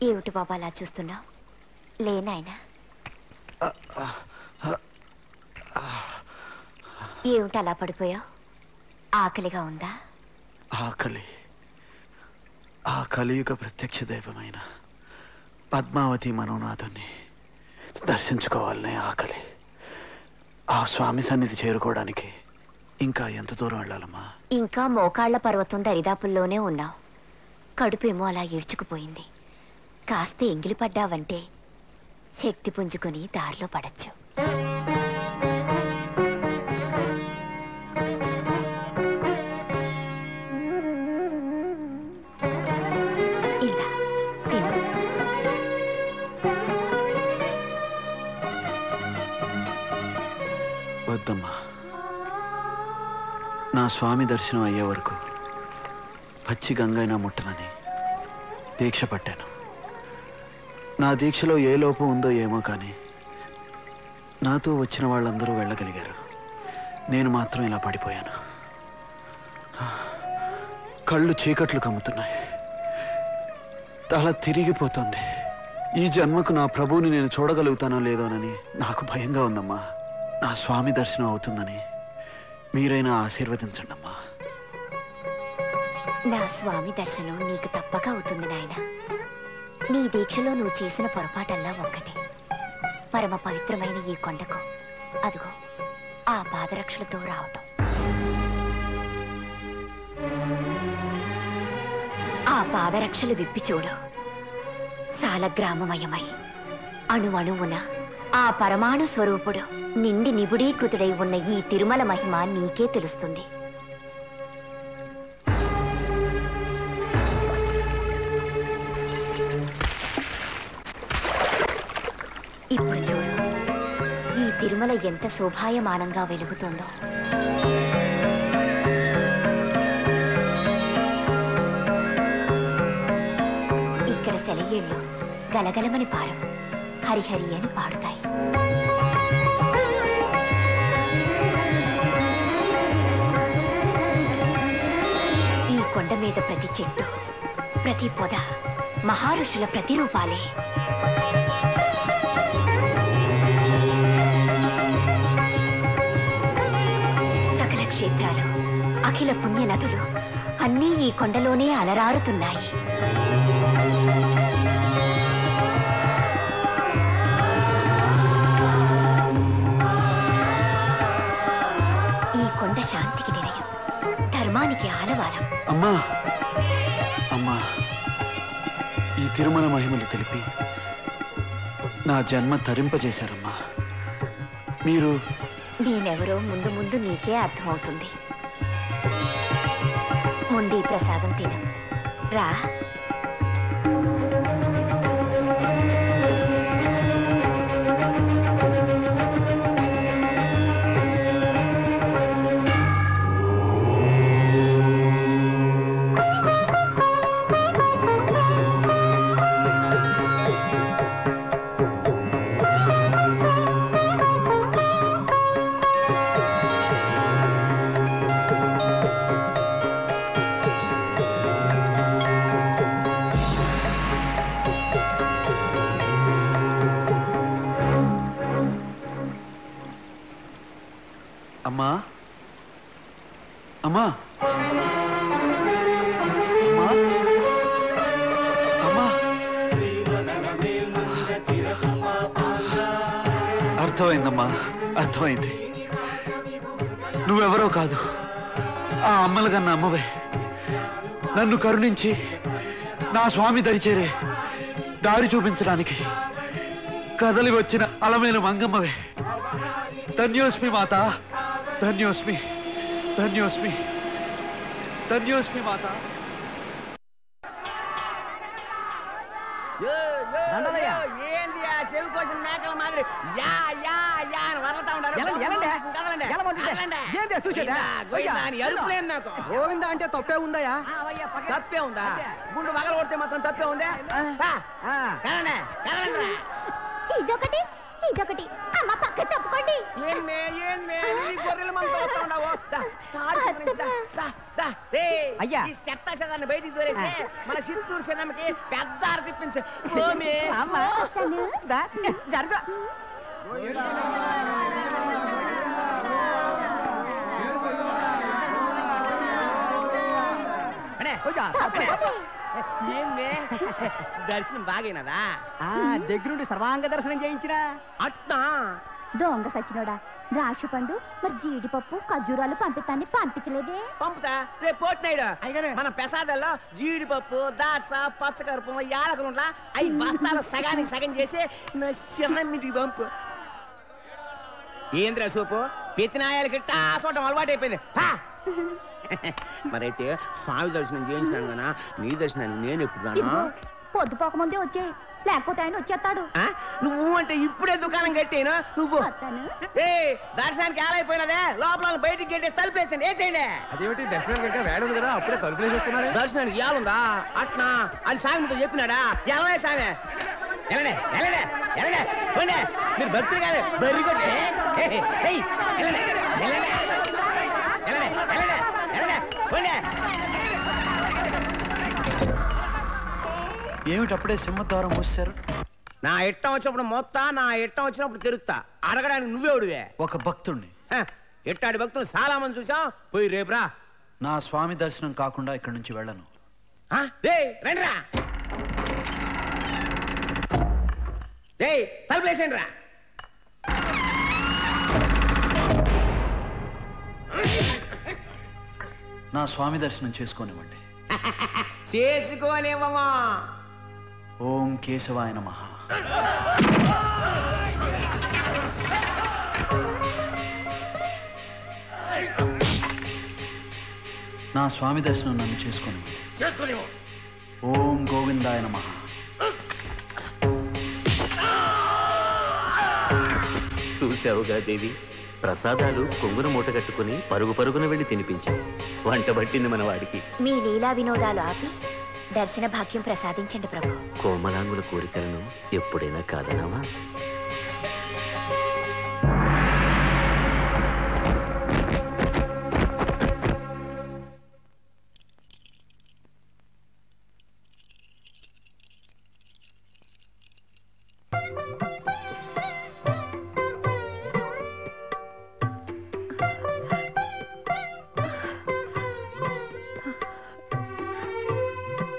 [SPEAKER 4] ఏమిటి బాబా అలా చూస్తున్నావు? లేనాయనా, ఏమిటి అలా పడిపోయావు? ఆకలిగా ఉందా?
[SPEAKER 7] ఆకలి ఆ కలియుగ ప్రత్యక్ష దైవమైన పద్మావతి మనోనాథుని దర్శించుకోవాలనే ఆకలి. ఆ స్వామి సన్నిధి చేరుకోవడానికి ఇంకా ఎంత దూరం వెళ్ళాలమ్మా?
[SPEAKER 4] ఇంకా మోకాళ్ల పర్వతం దరిదాపుల్లోనే ఉన్నావు. కడుపేమో అలా ఈడ్చుకుపోయింది. కాస్త ఎంగిలి పడ్డావంటే శక్తి పుంజుకొని దారిలో పడచ్చు. ఇలా తిను.
[SPEAKER 7] వద్దమ్మా, నా స్వామి దర్శనం అయ్యే వరకు పచ్చి గంగైనా ముట్టనని దీక్ష పట్టాను. నా దీక్షలో ఏ లోపం ఉందో ఏమో కానీ నాతో వచ్చిన వాళ్ళందరూ వెళ్ళగలిగారు. నేను మాత్రం ఇలా పడిపోయాను. కళ్ళు చీకట్లు కమ్ముతున్నాయి, తల తిరిగిపోతుంది. ఈ జన్మకు నా ప్రభువుని నేను చూడగలుగుతానో లేదోనని నాకు భయంగా ఉందమ్మా. నా స్వామి దర్శనం అవుతుందని మీరైనా ఆశీర్వదించండి అమ్మా.
[SPEAKER 4] నా స్వామి దర్శనం నీకు తప్పక అవుతుంది నాయనా. నీ దీక్షలో నువ్వు చేసిన పొరపాటల్లా ఒక్కటే. పరమ పవిత్రమైన ఈ కొండకు అదిగో ఆ పాదరక్షలతో రావటం. ఆ పాదరక్షలు విప్పి చూడు. సాలగ్రామమయమై అణువణువున ఆ పరమాణు స్వరూపుడు నిండి నిబుడీకృతుడై ఉన్న ఈ తిరుమల మహిమ నీకే తెలుస్తుంది. ఇప్పుడు చూడు, ఈ తిరుమల ఎంత శోభాయమానంగా వెలుగుతుందో. ఇక్కడ సెలయేళ్ళు గలగలమని పారం హరిహరి అని పాడుతాయి. ఈ కొండ మీద ప్రతి చెట్టు, ప్రతి పొద మహారుషుల ప్రతిరూపాలే. సకల క్షేత్రాలు, అఖిల పుణ్య నదులు అన్నీ ఈ కొండలోనే అలరారుతున్నాయి. ఈ కొండ శాంతికి నిలయం, ధర్మానికి ఆలవాలం.
[SPEAKER 7] అమ్మా అమ్మా, ఈ తిరుమల మహిమలు తెలిపి నా జన్మ తరింపజేశారమ్మా. మీరు
[SPEAKER 4] నేనెవరో ముందు ముందు నీకే అర్థమవుతుంది. ముందు ఈ ప్రసాదం తిను. రా.
[SPEAKER 7] అమ్మా అమ్మా అమ్మా అర్థమైందమ్మా, అర్థమైంది. నువ్వెవరో కాదు, ఆ అమ్మల కన్నా అమ్మవే. నన్ను కరుణించి నా స్వామి దరిచేరే దారి చూపించడానికి కదలి వచ్చిన అలమేలు మంగమ్మవే. ధన్యోస్మి మాత, ధన్యోస్మి, ధన్యోస్మి, ధన్యోస్మి మాత.
[SPEAKER 1] ఏంది ఆ చెవి కోసం మేకల మాదిరి యా యా యా అని వరలతా ఉన్నారు.
[SPEAKER 13] గోవింద అంటే తప్పే ఉందయా?
[SPEAKER 1] తప్పే ఉందా? గుండు పగల కొడితే మాత్రం తప్పే ఉందా?
[SPEAKER 4] ఇదొకటి ఇదొకటి. అమ్మ పక్క తప్పుకోండి.
[SPEAKER 1] అయ్యా ఈ చెత్త చెదాన్ని బయటికి దూరేసి మన చిత్తూరు సినిమాకి పెద్ద ఆర తిప్పించు. జరుగు. దర్శనం బాగైనదా?
[SPEAKER 13] దగ్గరుండి సర్వాంగ దర్శనం చేయించినా
[SPEAKER 1] అట్నా?
[SPEAKER 4] దొంగ సచ్చినోడా, ద్రాక్ష పండు మరి జీడిపప్పు ఖర్జూరాలు పంపించలేదే?
[SPEAKER 1] పంపుతా రేపు పోతున్నాడు. మన ప్రసాదాల్లో జీడిపప్పు, దాచ, పచ్చకరుపు, యాలకులుంట్లా 5 బస్తాలు సగానికి సగం చేసి నా చిన్నమిటికి పంపు. ఏంద్రా సూపు పెత్తినాయాలకి చూడటం అలవాటు అయిపోయింది. మరైతే స్వామి దర్శనం చేయించినాను కదా, నీ దర్శనాన్ని నేను ఎప్పుడు రాను?
[SPEAKER 4] పొద్దుపోకముందే వచ్చాయి, లేకపోతే ఆయన వచ్చేస్తాడు.
[SPEAKER 1] నువ్వు అంటే ఇప్పుడే దుకాణం కట్టేనా? నువ్వు దర్శనానికి ఏలైపోయినదే, లోపల బయటికి గెట్టేసి తలుపేసండి. వేసేయండి.
[SPEAKER 13] అదేమిటి దర్శనానికి అంటే వేడ ఉంది కదా, అప్పుడే తలుపులేసేస్తున్నారు.
[SPEAKER 1] దర్శనానికి ఏలుందా? అట్నా అని స్వామితో చెప్పినాడా? ఎలవే స్వామి, ఎలానే ఎలానే ఎలానే పోండి. మీరు భక్తులు కాదు, బర్రి కొట్టే.
[SPEAKER 7] ఏమిటప్పుడే సింహద్వారం మూసారు?
[SPEAKER 1] నా ఇట్టం వచ్చినప్పుడు మొత్తం, నా ఇట్టం వచ్చినప్పుడు తిరుగుతా. అడగడానికి నువ్వేవుడివే?
[SPEAKER 7] ఒక భక్తుణ్ణి.
[SPEAKER 1] ఇట్టాడి భక్తులు చాలా మంది చూసాం. పోయి రేపురా.
[SPEAKER 7] నా స్వామి దర్శనం కాకుండా ఇక్కడి నుంచి వెళ్ళను.
[SPEAKER 1] రండిరా, తలుపులేసండి రా.
[SPEAKER 7] నా స్వామి దర్శనం చేసుకోనివ్వండి.
[SPEAKER 1] చేసుకోనివ్వమా?
[SPEAKER 7] ఓం కేశవాయ నమః. నా స్వామి దర్శనం నన్ను చేసుకోనివ్వండి. ఓం గోవిందాయ నమః.
[SPEAKER 8] చూసావుగా దేవి, ప్రసాదాలు కొంగున మూట కట్టుకుని పరుగు పరుగున వెళ్ళి తినిపించావు. వంట పట్టింది మన వాడికి.
[SPEAKER 4] మీ లీలా వినోదాలు ఆపి దర్శన భాగ్యం ప్రసాదించండి ప్రభు.
[SPEAKER 8] కోమలాంగుల కోరికలను ఎప్పుడైనా కాదనావా?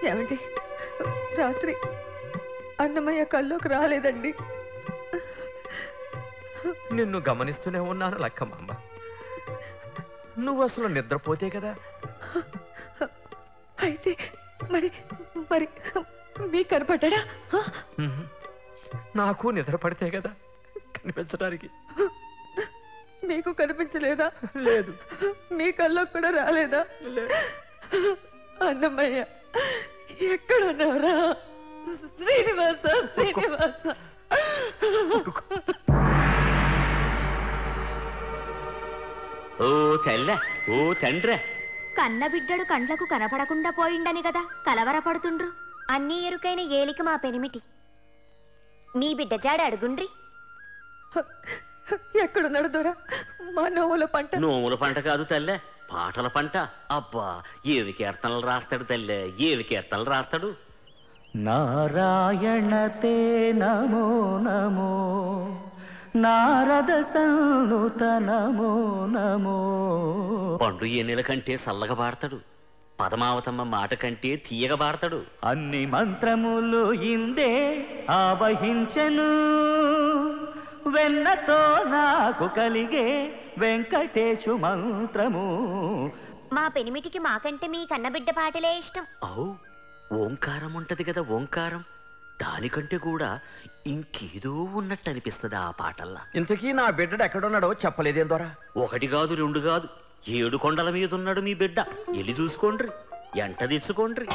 [SPEAKER 2] ఏమండి, రాత్రి అన్నమయ్య కల్లోకి రాలేదండి.
[SPEAKER 15] నిన్ను గమనిస్తూనే ఉన్నాను లక్కమ్మ. నువ్వు అసలు నిద్రపోతే కదా.
[SPEAKER 2] అయితే మరి మరి
[SPEAKER 16] మీకు కనపడ్డా?
[SPEAKER 15] నాకు నిద్ర పడితే కదా కనిపించడానికి.
[SPEAKER 16] మీకు కనిపించలేదా?
[SPEAKER 15] లేదు.
[SPEAKER 16] మీ కళ్ళకు కూడా రాలేదా? అన్నమయ్య ఎక్కడున్నావురా? శ్రీనివాస, శ్రీనివాస.
[SPEAKER 8] ఓ తెల్ల, ఓ తండ్ర.
[SPEAKER 4] కన్న బిడ్డడు కండ్లకు కనపడకుండా పోయిండని కదా కలవరపడుతుండ్రు. అన్నీ ఎరుకైన ఏలిక మా పెనిమిటి. మీ బిడ్డ జాడ అడుగుండ్రి.
[SPEAKER 16] ఎక్కడున్నాడు దొరా? మా నోముల పంట.
[SPEAKER 8] నోముల పంట కాదు తల్లే, పాటల పంట. అబ్బా ఏవి కీర్తనలు రాస్తాడు తల్లే, ఏవి కీర్తనలు రాస్తాడు.
[SPEAKER 17] నారాయణతే నమో నమో, నారద సన్నుత నమో నమో.
[SPEAKER 8] పండు ఎన్నెల కంటే సల్లగా పాడతాడు, పదమావతమ్మ మాట కంటే తీయగా పాడతాడు.
[SPEAKER 17] అన్ని మంత్రములు ఇందే ఆవహించెను, వెన్నతో నాకు కలిగే వెంకటేశు మంత్రము.
[SPEAKER 4] మా పెనిమిటికి మాకంటే మీ కన్నబిడ్డ పాటలే ఇష్టం.
[SPEAKER 8] ఔ ఓంకారం ఉంటది కదా, ఓంకారం. దానికంటే కూడా ఇంకేదో ఉన్నట్టు అనిపిస్తుంది ఆ పాటల్లా.
[SPEAKER 1] ఇంతకీ నా బిడ్డడు ఎక్కడున్నాడో చెప్పలేదేం ద్వారా?
[SPEAKER 8] ఒకటి కాదు, రెండు కాదు, 7 కొండల మీద ఉన్నాడు మీ బిడ్డ. ఎల్లి చూసుకోండ్రి, ఎంట తెచ్చుకోండ్రి.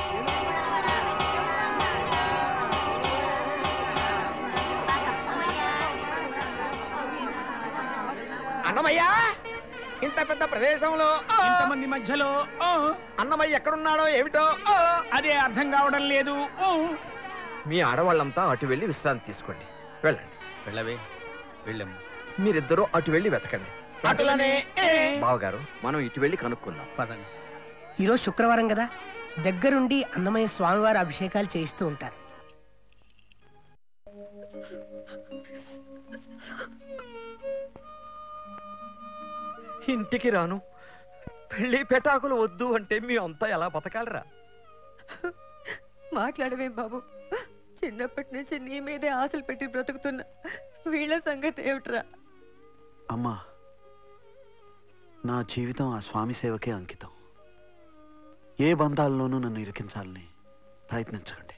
[SPEAKER 1] అన్నమయ్య, ఇంత పెద్ద ప్రదేశంలో
[SPEAKER 3] ఇంతమంది మధ్యలో
[SPEAKER 1] అన్నమయ్య ఎక్కడున్నాడో ఏమిటో
[SPEAKER 3] అదే అర్థం కావడం లేదు.
[SPEAKER 1] మీ ఆడవాళ్ళంతా అటు వెళ్ళి విశ్రాంతి తీసుకోండి. వెళ్ళండి.
[SPEAKER 3] వెళ్ళవే, వెళ్ళము.
[SPEAKER 1] మీరిద్దరూ అటు వెళ్ళి వెతకండి.
[SPEAKER 3] అటులనే.
[SPEAKER 1] బావగారు, మనం ఇటు వెళ్ళి కనుక్కుందాం.
[SPEAKER 3] పదండి.
[SPEAKER 13] ఈరోజు శుక్రవారం కదా, దగ్గరుండి అన్నమయ్య స్వామివారి అభిషేకాలు చేయిస్తూ ఉంటారు.
[SPEAKER 15] ఇంటికి రాను, పెళ్లి పెటాకులు వద్దు అంటే మీ అంతా ఎలా బతకాలరా?
[SPEAKER 16] మాట్లాడవేం బాబు? చిన్నప్పటి నుంచి నీ మీదే ఆశలు పెట్టి బ్రతుకుతున్నా వీళ్ళ సంగతి ఏమిట్రా?
[SPEAKER 7] అమ్మా, నా జీవితం ఆ స్వామి సేవకే అంకితం. ఏ బంధాల్లోనూ నన్ను ఇరికించాలని ప్రయత్నించకండి.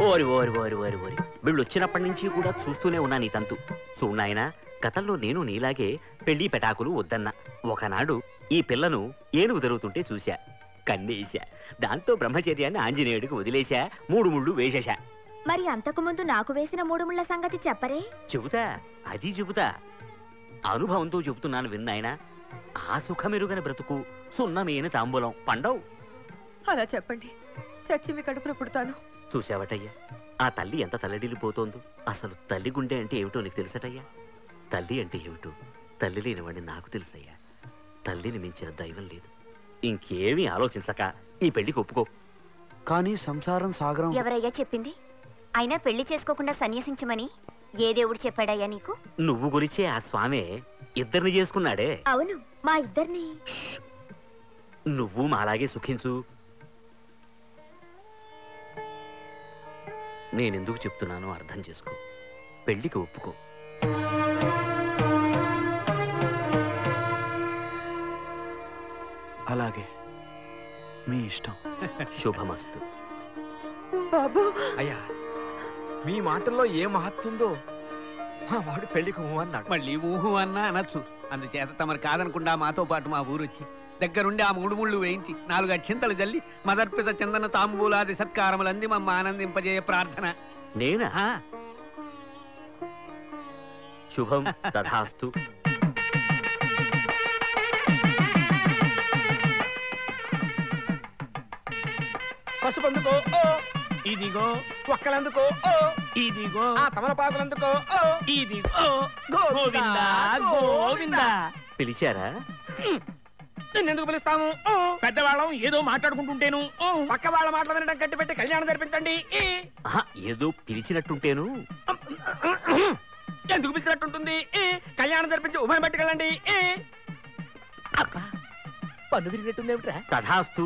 [SPEAKER 8] ఓరి ఓరి ఓరి ఓరి ఓరి వీళ్ళు వచ్చినప్పటి నుంచి కూడా చూస్తూనే ఉన్నా నీ తంతు. చూడాయన, గతంలో నేను నీలాగే పెళ్లి పెటాకులు వద్దన్నా. ఒకనాడు ఈ పిల్లను ఏనుగు జరుగుతుంటే చూశా, కన్నేశా. దాంతో బ్రహ్మచర్యాన్ని ఆంజనేయుడికి వదిలేశా, 3 ముళ్ళు వేసేశా.
[SPEAKER 4] మరి అంతకుముందు నాకు వేసిన 3 ముళ్ళ సంగతి చెప్పరే?
[SPEAKER 8] చెబుతా, అది చెబుతా. అనుభవంతో చెబుతున్నాను విన్నాయన. ఆ సుఖమెరుగని బ్రతుకు సున్నమేని తాంబూలం పండవు.
[SPEAKER 16] అలా చెప్పండి, చచ్చి మీ కడుపులో పుడతాను.
[SPEAKER 8] చూశావటయ్యా, ఆ తల్లి ఎంత తల్లడిల్లిపోతోందో. అసలు తల్లి గుండె అంటే ఏమిటో నీకు తెలుసటయ్యా? తల్లి అంటే ఏమిటో తల్లి లేనివాడిని నాకు తెలుసయ్యా. తల్లిని మించిన దైవం లేదు. ఇంకేమీ ఆలోచించక ఈ పెళ్లికి ఒప్పుకో.
[SPEAKER 7] కానీ సంసారం సాగరం.
[SPEAKER 4] ఎవరయ్యా చెప్పింది? అయినా పెళ్లి చేసుకోకుండా సన్యాసించమని ఏ దేవుడు చెప్పాడయ్యా నీకు?
[SPEAKER 8] నువ్వు గురించే ఆ స్వామి ఇద్దరిని చేసుకున్నాడే.
[SPEAKER 4] అవును, మా ఇద్దరిని.
[SPEAKER 8] నువ్వు మాలాగే సుఖించు. నేనెందుకు చెప్తున్నానో అర్థం చేసుకో. పెళ్లికి ఒప్పుకో.
[SPEAKER 7] అలాగే, మీ ఇష్టం.
[SPEAKER 8] శుభమస్తు.
[SPEAKER 16] బాబు,
[SPEAKER 15] అయ్యా, మీ మాటల్లో ఏ మహత్తుందో. మా వాడు పెళ్లికి అన్నాడు.
[SPEAKER 3] మళ్ళీ ఊహు అన్నా అనొచ్చు. అందుచేత తమరు కాదనకుండా మాతో పాటు మా ఊరొచ్చి దగ్గరుండి ఆ 3 ముళ్ళు వేయించి 4 అక్షింతలు జల్లి మదర్పిత చందన తాంబూలాది సత్కారములంది మమ్మ ఆనందింపజేయ ప్రార్థన.
[SPEAKER 8] నేనా? శుభం తథాస్తు.
[SPEAKER 9] పసుపందుకో
[SPEAKER 3] ఇదిగో,
[SPEAKER 9] ఒక్కలందుకో
[SPEAKER 3] ఇదిగో,
[SPEAKER 9] ఆ తమలపాకులందుకో
[SPEAKER 3] ఇదిగో. గోవిందా గోవిందా.
[SPEAKER 8] పిలిచారా?
[SPEAKER 9] నిన్నెందుకు పిలుస్తాము?
[SPEAKER 3] పెద్దవాళ్ళం ఏదో మాట్లాడుకుంటుంటేను
[SPEAKER 9] పక్క వాళ్ళ మాటలు వినడం గట్టి పెట్టి కళ్యాణం జరిపించండి.
[SPEAKER 8] ఏదో పిలిచినట్టుంటేను.
[SPEAKER 9] ఎందుకు పిలిచినట్టుంటుంది? కళ్యాణం జరిపించి ఉభయం పట్టుకెళ్ళండి.
[SPEAKER 15] పన్ను విరిగినట్టుంది ఏమిట్రా?
[SPEAKER 8] తథాస్తు.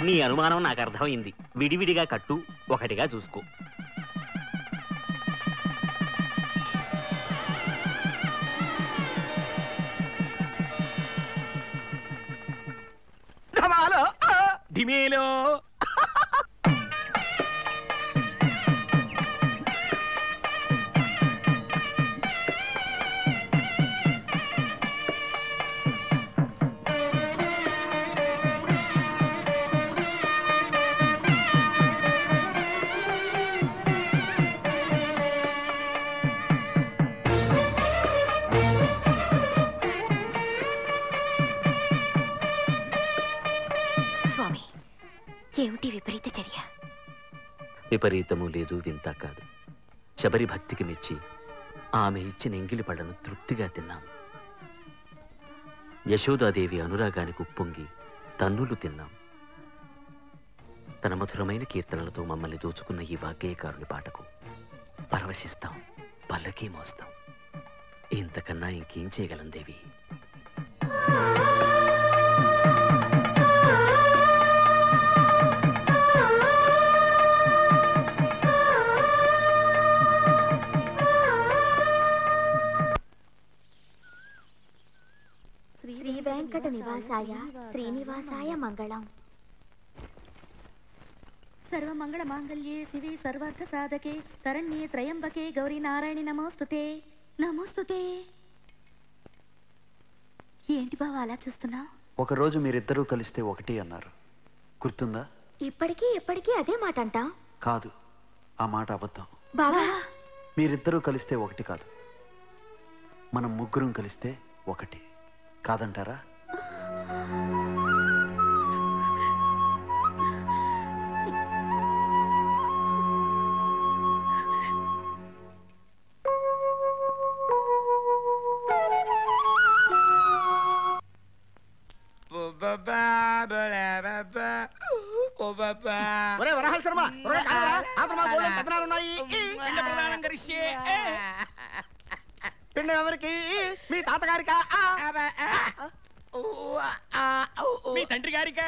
[SPEAKER 8] నీ అనుమానం నాకు అర్థమైంది. విడివిడిగా కట్టు, ఒకటిగా చూసుకో.
[SPEAKER 3] ఢిమేలో.
[SPEAKER 4] స్వామి, ఏమిటి విపరీత చర్య?
[SPEAKER 8] విపరీతము లేదు, వింత కాదు. శబరి భక్తికి మెచ్చి ఆమె ఇచ్చిన ఎంగిలి పళ్ళను తృప్తిగా తిన్నాం. యశోదాదేవి అనురాగానికి ఉప్పొంగి తన్నులు తిన్నాం. తన మధురమైన కీర్తనలతో మమ్మల్ని దోచుకున్న ఈ వాగ్గేయకారుని పాటకు పరవశిస్తాం, పల్లకీ మోస్తాం. ఇంతకన్నా ఇంకేం చేయగలం దేవి?
[SPEAKER 4] శ్రీ వెంకట నివాసాయ శ్రీనివాసాయ మంగళం. సర్వమంగళ మాంగళ్యే శివే సర్వార్థ సాధకే శరణ్యే త్రయంబకే గౌరీ నారాయణి నమోస్తుతే. నమోస్తుతే. ఏంటి బావ అలా చూస్తున్నావు?
[SPEAKER 7] ఒకరోజు మీరిద్దరూ కలిస్తే ఒకటి అన్నారు, గుర్తుందా?
[SPEAKER 4] ఇప్పటికీ ఎప్పటికీ అదే మాట అంటా?
[SPEAKER 7] కాదు, ఆ మాట అబద్ధం.
[SPEAKER 4] బావా,
[SPEAKER 7] మీరిద్దరూ కలిస్తే ఒకటి కాదు, మనం ముగ్గురం కలిస్తే ఒకటి. కాదంటారా?
[SPEAKER 9] ఒరే వరహాల శర్మ, త్వరగా కానిరా. ఆతరు మా బోల్డెన్ కథనాలున్నాయి. పిండం ఎవరికి? మీ తాతగారికా?
[SPEAKER 3] మీ తండ్రి గారికా?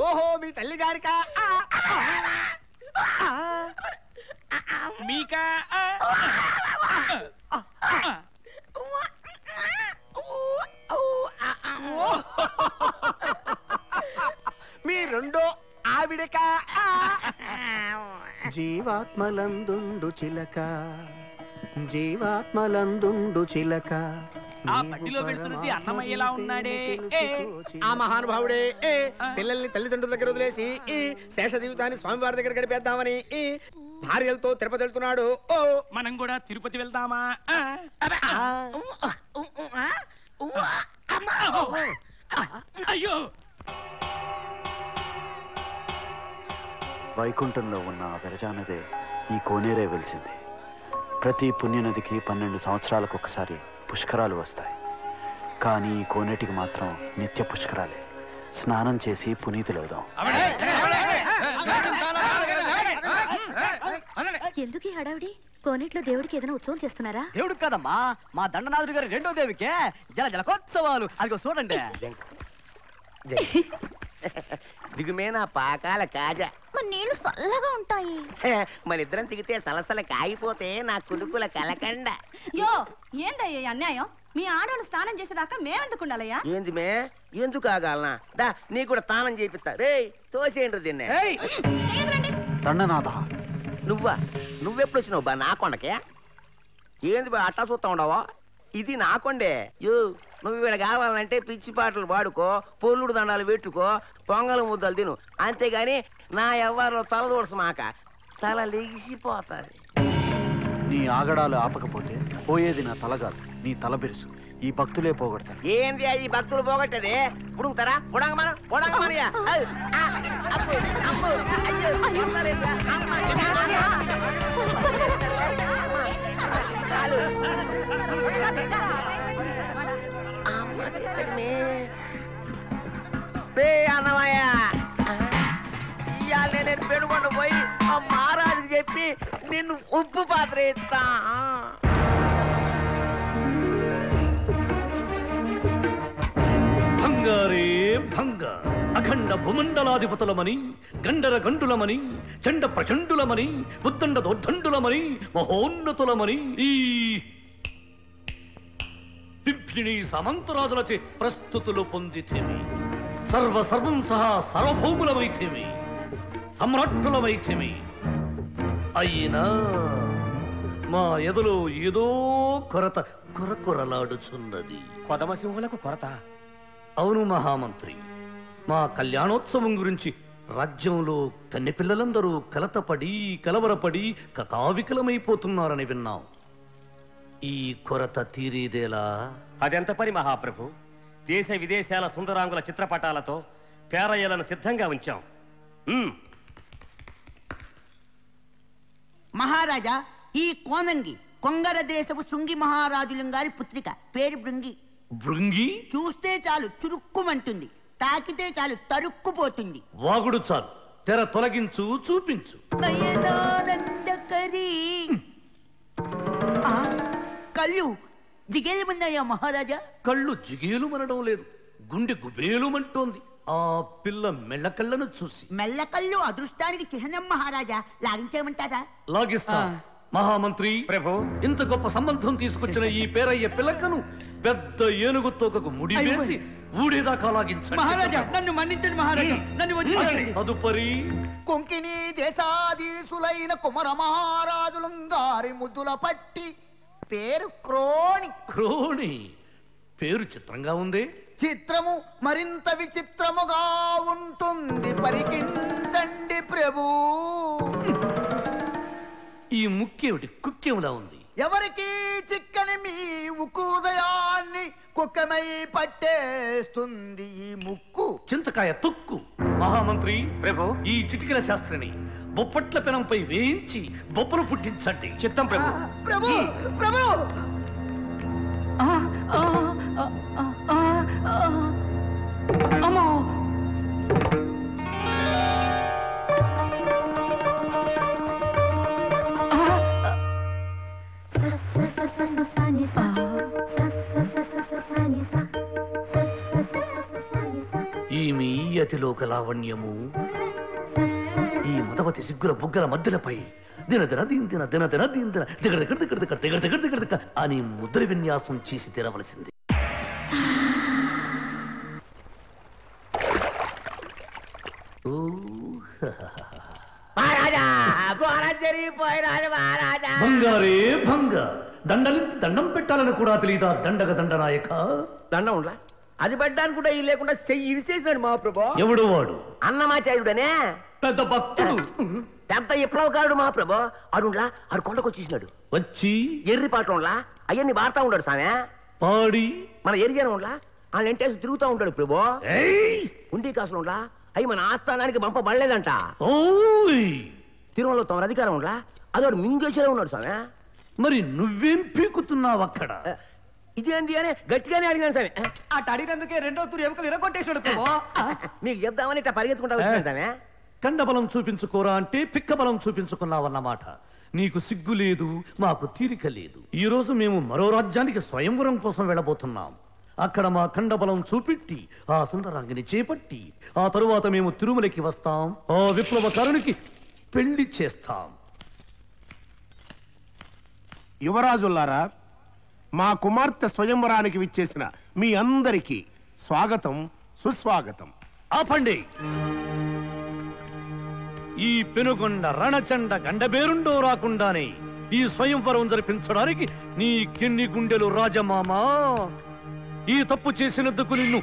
[SPEAKER 9] ఓహో, మీ తల్లి గారికా?
[SPEAKER 3] మీకా?
[SPEAKER 9] మీ రెండో ఆవిడకా?
[SPEAKER 18] జీవాత్మలందుండు చిలక, జీవాత్మలందుండు చిలక.
[SPEAKER 3] ఆ పట్టిలో వెళ్తున్నది అన్నమయ్యలా ఉన్నాడే.
[SPEAKER 9] ఆ మహానుభావుడే పిల్లల్ని తల్లిదండ్రుల దగ్గర వదిలేసి శేష జీవితాన్ని స్వామివారి దగ్గర గడిపేద్దామని భార్యలతో తిరుపతి వెళ్తున్నాడు.
[SPEAKER 3] మనం కూడా తిరుపతి వెళ్దామా? అయ్యో,
[SPEAKER 7] వైకుంఠంలో ఉన్న ఆ విరజానదే ఈ కోనేరే వెలిసింది. ప్రతి పుణ్యనదికి 12 సంవత్సరాలకు ఒకసారి పుష్కరాలు వస్తాయి. కానీ ఈ కోనేటికి మాత్రం నిత్య పుష్కరాలే. స్నానం చేసి పునీతులవుదాం.
[SPEAKER 4] ఎందుకు ఈ హడావిడి? కోనేట్లో దేవుడికి ఏదైనా ఉత్సవం చేస్తున్నారా?
[SPEAKER 19] దేవుడికి కదమ్మా, మా దండనాథుడి గారి రెండో దేవికే జలకోత్సవాలు. అదిగో చూడండి.
[SPEAKER 20] దిగుమే నా పాకాల కాజా.
[SPEAKER 4] మన నీళ్లు చల్లగా ఉంటాయి.
[SPEAKER 20] మన ఇద్దరం దిగితే సలసల కాగిపోతే నా కులుకుల కలకండ.
[SPEAKER 16] యో, ఏందయ్యా అన్యాయం? మీ ఆడవాళ్ళు స్నానం చేసేదాకా మేమెందుకు ఉండాలయ్యా?
[SPEAKER 20] ఏంది మే, ఎందుకు ఆగాలనా? దా నీ కూడా తానం చేపిస్తా. రే తోసేయండి దీన్నే.
[SPEAKER 7] దండనాథ,
[SPEAKER 20] నువ్వెప్పుడు వచ్చినావు బా నా కొండకే? ఏంది బా అట్టా చూస్తా ఉండవా? ఇది నా కొండే. యో, నువ్వు ఇక్కడ కావాలంటే పిచ్చి పాటలు పాడుకో, పొల్లుడు దండాలు పెట్టుకో, పొంగల్ ముద్దలు తిను. అంతేగాని నా ఎవ్వరిలో తల దూడసు మాక తల లెగిసిపోతాది.
[SPEAKER 7] నీ ఆగడాలు ఆపకపోతే పోయేది నా తల కాదు, నీ తల బిరుసు. ఈ భక్తులే పోగొడతారు.
[SPEAKER 20] ఏంది ఈ భక్తులు పోగొట్టది? పుడుగుతారా? పొడంగమన పొడంగమనయా. అన్నమయ్య, ఇవాళ నేను పెడుకొని పోయి ఆ మహారాజుకి చెప్పి నిన్ను ఉప్పు పాత్ర ఇస్తా.
[SPEAKER 17] భంగారే భంగ, అఖండ భూమండలాధిపతులమని, గండర గండులమని, చండ ప్రచండులమని, ఉద్దండ దోర్దండులమని, మహోన్నతులమని, ఈ శింపిణి సమంతరాజులచే ప్రస్తుతులు పొందితేమి సర్వం సహా సర్వభౌములమైతేమి సమ్రాట్టులమైతేమి అయినా మా ఎదలో ఏదో కొరత కొరకొరలాడుచున్నది.
[SPEAKER 6] కొదమసింహులకు కొరత?
[SPEAKER 17] అవును మహామంత్రి, మా కళ్యాణోత్సవం గురించి రాజ్యంలో కన్నెపిల్లలందరూ కలతపడి కలవరపడి కకావికలమైపోతున్నారని విన్నాం. ఈ కొరత తీరేదేలా?
[SPEAKER 6] అదెంత పని మహాప్రభు. దేశ విదేశాల సుందరాంగుల చిత్రపటాలతో పేరయ్యలను సిద్ధంగా ఉంచాం.
[SPEAKER 21] మహారాజా, ఈ కోనంగి కొంగర దేశపు శృంగి మహారాజులంగారి పుత్రిక, పేరు భృంగి.
[SPEAKER 17] భృంగి?
[SPEAKER 21] చూస్తే చాలు చురుక్కుమంటుంది, తాకితే చాలు తరుక్కుపోతుంది.
[SPEAKER 17] వాగుడు చాలు, తెర తొలగించు, చూపించు.
[SPEAKER 21] నయనానందకరీ. కళ్ళు జిగేయమన్నాయా మహారాజా?
[SPEAKER 17] కళ్ళు జిగేలుమనడం లేదు, గుండె గుబేలుమంటోంది ఆ పిల్ల మెల్లకళ్ళను చూసి.
[SPEAKER 21] మెల్లకళ్ళు అదృష్టానికి చిహ్నం మహారాజా, లాగించేయమంటారా?
[SPEAKER 17] లాగిస్తా. మహామంత్రి ప్రభు, ఇంత గొప్ప సంబంధం తీసుకొచ్చిన ఈ పేరయ్య పిల్లకను పెద్ద ఏనుగు తోకకు ముడి వేసి ఊడేదాకా లాగించండి.
[SPEAKER 19] మహారాజా, నన్ను మన్నించండి మహారాజా, నన్ను వదిలించండి.
[SPEAKER 17] తదుపరి
[SPEAKER 22] కొంకిని దేశాధీసులైన కుమర మహారాజులంగారి ముద్దుల పట్టి, పేరు క్రోణి.
[SPEAKER 17] క్రోణి పేరు చిత్రంగా ఉంది.
[SPEAKER 22] చిత్రము మరింత విచిత్రముగా ఉంటుంది, పరికించండి ప్రభు.
[SPEAKER 17] ఈ ముక్కేమిటి కుక్కేములా ఉంది?
[SPEAKER 22] ఎవరికి చిక్కని మీ ఉక్కు-హృదయాన్ని కుక్కమై పట్టేస్తుంది ఈ ముక్కు.
[SPEAKER 17] చింతకాయ తుక్కు. మహామంత్రి ప్రభు, ఈ చిటికల శాస్త్రిని బొప్పట్ల పెనంపై వేయించి బొప్పను పుట్టించండి. చిత్తం ప్రభు.
[SPEAKER 22] ప్రభు ప్రభు
[SPEAKER 19] అమ్మో!
[SPEAKER 17] ఈమె అతిలోక లావణ్యము ఈ మదవతి సిగ్గుల బుగ్గల మధ్యలపై దినదిన దీందిన దినదిన దీందిన దిగడ దిగడ దిగడ దిగడ దిగడ దిగడ దిగడ దిగడ అని ముద్ర విన్యాసం చేసి తీరవలసింది. బంగారే భంగ, దండలించి దండం పెట్టాలని కూడా తెలియదా దండగ దండనాయక?
[SPEAKER 20] దండం ఉండలా, అది పెట్టడానికి కూడా ఈ లేకుండా చెయ్యి ఇరిచేసినాడు మహాప్రభు.
[SPEAKER 17] ఎవడు వాడు?
[SPEAKER 20] అన్నమాచార్యుడనే
[SPEAKER 17] పెద్ద భక్తుడు,
[SPEAKER 20] పెద్ద విప్లవకారుడు మహాప్రభు. అడుండ్లా, ఆడు కొండకు వచ్చేసినాడు.
[SPEAKER 17] వచ్చి
[SPEAKER 20] ఎర్రి పాటలు ఉండలా అవన్నీ వాడుతా ఉన్నాడు సామె.
[SPEAKER 17] పాడి
[SPEAKER 20] మన ఎరిజన ఉండలా ఆ లెంటేసి తిరుగుతూ ఉంటాడు ప్రభు. ఉండి కాసులు ఉండలా అవి మన ఆస్థానానికి పంపబడలేదంట. తిరుమలలో తమ అధికారం ఉండలా అదోడు మింగేసేలా ఉన్నాడు సామె.
[SPEAKER 17] మరి నువ్వేం పీకుతున్నావు అక్కడ?
[SPEAKER 20] ఇదేంది అని గట్టిగానే అడిగినాను సామె.
[SPEAKER 19] అటు అడిగినందుకే రెండో తూరు ఎముకలు ఇరగొట్టేసాడు ప్రభు.
[SPEAKER 20] మీకు చెప్దామని ఇట్లా పరిగెత్తుకుంటా వచ్చినాను సామె.
[SPEAKER 17] కండబలం చూపించుకోరా అంటే పిక్కబలం చూపించుకున్నావన్నమాట. నీకు సిగ్గు లేదు, మాకు తీరిక లేదు. ఈ రోజు మేము మరో రాజ్యానికి స్వయంవరం కోసం వెళ్ళబోతున్నాం. అక్కడ మా కండబలం చూపెట్టి ఆ సుందరాంగిని చేపట్టి ఆ తరువాత మేము తిరుమలకి వస్తాం. ఆ విప్లవకారునికి పెళ్లి చేస్తాం.
[SPEAKER 9] యువరాజుల్లారా, మా కుమార్తె స్వయంవరానికి విచ్చేసిన మీ అందరికీ స్వాగతం, సుస్వాగతం.
[SPEAKER 17] ఆపండి. ఈ పెనుగొండ రణచండ గండబేరుండో రాకుండానే ఈ స్వయంవరం జరిపించడానికి నీకెన్ని గుండెలు రాజమామా? ఈ తప్పు చేసినందుకు నిన్ను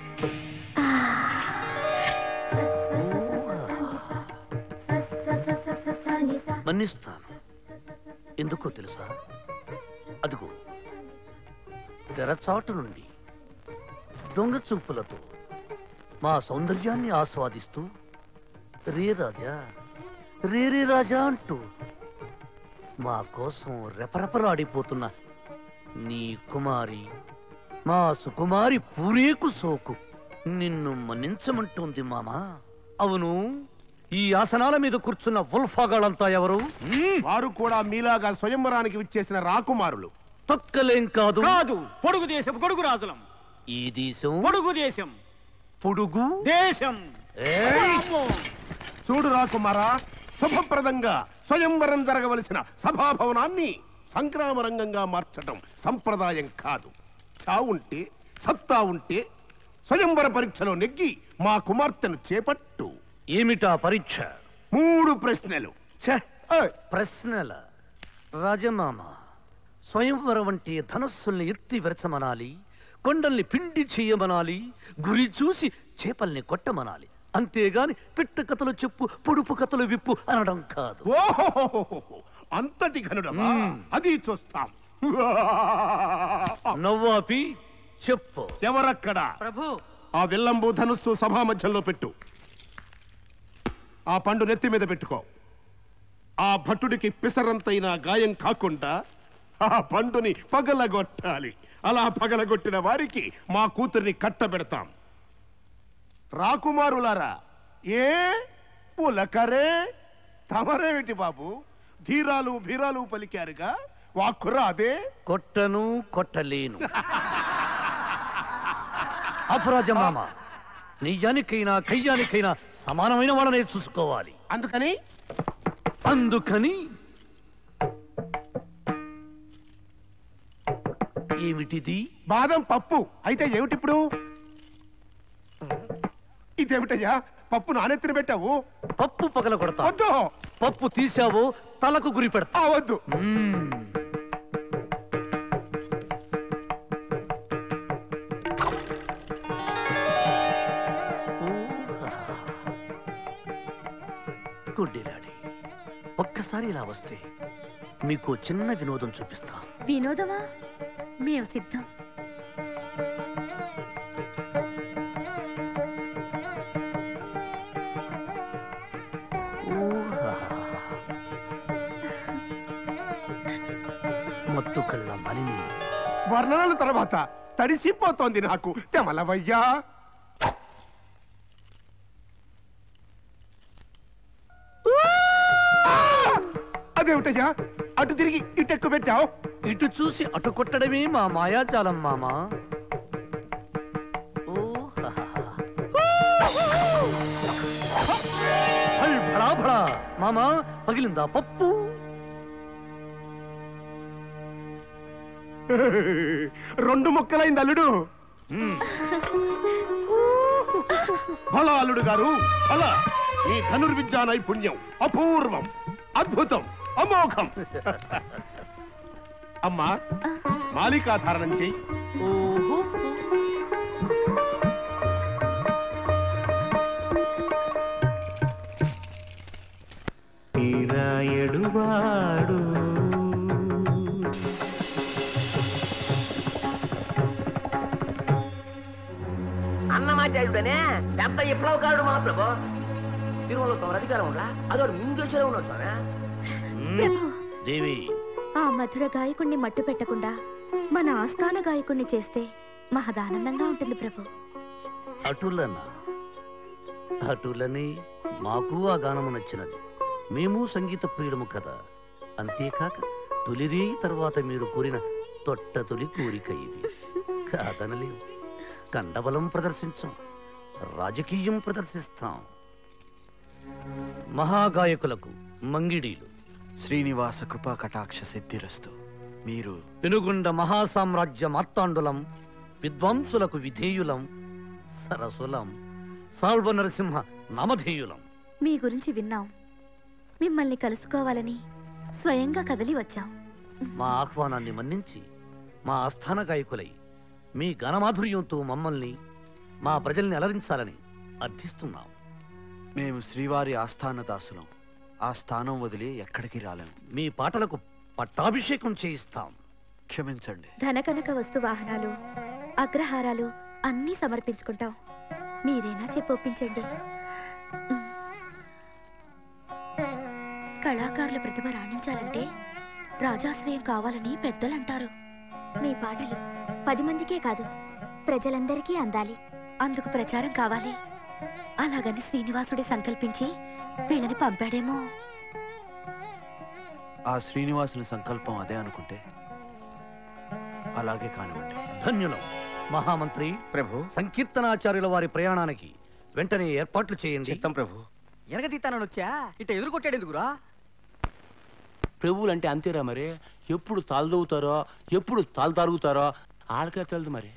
[SPEAKER 17] మన్నిస్తాను. ఎందుకో తెలుసా? అదిగో తెరచాటు నుండి దొంగ చూపులతో మా సౌందర్యాన్ని ఆస్వాదిస్తూ రే రాజా, రే రాజా అంటూ మా కోసం రెపరెపలాడిపోతున్న నీ కుమారి, మా సుకుమారి పూరేకు సోకు నిన్ను మన్నించమంటుంది మామా. అవును, ఈ ఆసనాల మీద కూర్చున్న ఉల్ఫాగాళ్ళంతా ఎవరు?
[SPEAKER 9] వారు కూడా మీలాగా స్వయంవరానికి విచ్చేసిన రాకుమారులు.
[SPEAKER 17] తొక్కలేం కాదు.
[SPEAKER 14] కాదు, పొడుగు దేశం కొడుకు రాజులం.
[SPEAKER 17] ఈ దేశం
[SPEAKER 14] పొడుగు దేశం.
[SPEAKER 17] పొడుగు
[SPEAKER 14] దేశం.
[SPEAKER 9] చూడు రాకుమారా, శుభప్రదంగా స్వయంవరం జరగవలసిన సభాభవనాన్ని సంగ్రామ రంగంగా మార్చడం సంప్రదాయం కాదు. చావుంటే సత్తా ఉంటే స్వయంవర పరీక్షలో నెగ్గి మా కుమార్తెను చేపట్టు.
[SPEAKER 17] ఏమిటా పరీక్ష?
[SPEAKER 9] 3 ప్రశ్నలు.
[SPEAKER 17] ప్రశ్నల రాజమామ, స్వయంవరం అంటే ధనస్సుల్ని ఎత్తి విరచమనాలి, కొండల్ని పిండి చేయమనాలి, గురి చూసి చేపల్ని కొట్టమనాలి. అంతేగాని పిట్ట కథలు చెప్పు, పొడుపు కథలు విప్పు అనడం కాదు.
[SPEAKER 9] ఓహో, అంతటి ఘనుడమా? అది చూస్తాం.
[SPEAKER 17] నవ్వాపి చెప్పు.
[SPEAKER 9] ఎవరక్కడ?
[SPEAKER 19] ప్రభు.
[SPEAKER 9] ఆ విల్లంబు ధనుస్సు సభా మధ్యంలో పెట్టు. ఆ పండు నెత్తి మీద పెట్టుకో. ఆ భటుడికి పిసరంతైనా గాయం కాకుండా ఆ పండుని పగలగొట్టాలి. అలా పగలగొట్టిన వారికి మా కూతుర్ని కట్టబెడతాం. రాకుమారులారా, ఏ పులకరే తమరేమిటి బాబు? ధీరాలు భీరాలు పలికారుగా, వాక్కురా అదే.
[SPEAKER 17] కొట్టను, కొట్టలేను. అపరాజమామ, నెయ్యానికైనా కయ్యానికైనా సమానమైన వాళ్ళనే చూసుకోవాలి.
[SPEAKER 9] అందుకని
[SPEAKER 17] ఏమిటిది?
[SPEAKER 9] బాదం పప్పు. అయితే ఏమిటిప్పుడు? ఇదేమిటయ్యా, పప్పు నానెత్తిన పెట్టావు?
[SPEAKER 17] పప్పు పగల కొడతా.
[SPEAKER 9] వద్దు.
[SPEAKER 17] పప్పు తీసావో తలకు గురి పెడతా.
[SPEAKER 9] వద్దు.
[SPEAKER 17] గుడ్డిలాడి, ఒక్కసారి ఇలా వస్తే మీకు చిన్న వినోదం చూపిస్తా.
[SPEAKER 4] వినోదమా? మేము సిద్ధం.
[SPEAKER 17] మత్తు కళ్ళ మలిని
[SPEAKER 9] వర్ణనల తర్వాత తడిసిపోతోంది నాకు. తెమలవయ్యా. అదేమిటయ్యా, అటు తిరిగి ఇటెక్కు పెట్టావు?
[SPEAKER 17] ఇటు చూసి అటు కొట్టడమే మా మాయాజాలం మామా. మామా, పగిలిందా పప్పు?
[SPEAKER 9] రెండు ముక్కలైంది అల్లుడు. భలా అల్లుడు గారు, అలా మీ ధనుర్విద్యా నైపుణ్యం అపూర్వం, అద్భుతం, అమోఘం. అమ్మా, మాలికాధారణం చెయ్యి.
[SPEAKER 5] రాయడువాడు
[SPEAKER 20] అన్నమాచార్యుడనే పెద్ద విప్లవకారుడు మా ప్రభు. తిరుమలలో తమ అధికారం ఉందా? అదోడు మింగేశ్వరే ఉన్నాడు స్వామి.
[SPEAKER 17] దేవి,
[SPEAKER 4] ఆ మధుర గాయకుణ్ణి మట్టు పెట్టకుండా మన ఆస్థాన గాయకుణ్ణి చేస్తే మహదానందంగా ఉంటుంది ప్రభు.
[SPEAKER 17] అటులనే మాకు ఆ గానము నచ్చినది. మేము సంగీత ప్రియుడము కదా. అంతేకాక తొలిరే తర్వాత మీరు కోరిన తొలి కోరిక ఇది కాదనలేవు. కండబలం ప్రదర్శించం, రాజకీయం ప్రదర్శిస్తాం. మహాగాయకులకు మంగిడీలు.
[SPEAKER 7] శ్రీనివాస కృపా కటాక్ష సిద్ధిరస్తు. మీరు
[SPEAKER 17] పెనుగుండ మహాసామ్రాజ్య మార్తాండులం, విద్వాంసులకు విధేయులం, సరసులం, సాల్వ నరసింహ నామధేయులం.
[SPEAKER 4] మీ గురించి విన్నాం, మిమ్మల్ని కలుసుకోవాలని స్వయంగా కదలి వచ్చాం.
[SPEAKER 17] మా ఆహ్వానాన్ని మన్నించి మా ఆస్థాన గాయకులై మీ గానమాధుర్యంతో మమ్మల్ని, మా ప్రజల్ని అలరించాలని అర్థిస్తున్నాం.
[SPEAKER 7] మేము శ్రీవారి ఆస్థాన దాసులం. ఆ స్థానం వదిలి ఎక్కడికి రాలేము.
[SPEAKER 17] మీ పాటలకు పట్టాభిషేకం చేయిస్తాం.
[SPEAKER 7] క్షమించండి.
[SPEAKER 4] ధనకనక వస్తు వాహనాలు, అగ్రహారాలు అన్నీ సమర్పించుకుంటాం. మీరేనా చెప్పొప్పించండి. కళాకారుల ప్రతిభ రాణించాలంటే రాజాశ్రయం కావాలని పెద్దలంటారు. మీ పాటలు 10 మందికే కాదు, ప్రజలందరికీ అందాలి. అందుకు ప్రచారం కావాలి. అలాగని శ్రీనివాసుడే సంకల్పించి వీళ్ళని పంపాడేమో.
[SPEAKER 7] ఆ శ్రీనివాసుని సంకల్పం అదే అనుకుంటే అలాగే కానివ్వండి.
[SPEAKER 17] ధన్యులం మహామంత్రి.
[SPEAKER 15] ప్రభు,
[SPEAKER 17] సంకీర్తనాచార్యుల వారి ప్రయాణానికి వెంటనే ఏర్పాట్లు చేయండి.
[SPEAKER 15] చిత్తం ప్రభు.
[SPEAKER 19] ఎనగతీతానొచ్చా ఇట ఎదురుకొట్టాడు ఎందుకురా?
[SPEAKER 11] ప్రభువులంటే అంతేరా మరి. ఎప్పుడు తాళదవుతారో, ఎప్పుడు తాళ్ళు తారుగుతారో
[SPEAKER 5] ఆళ్ళకే తెలుదు మరి.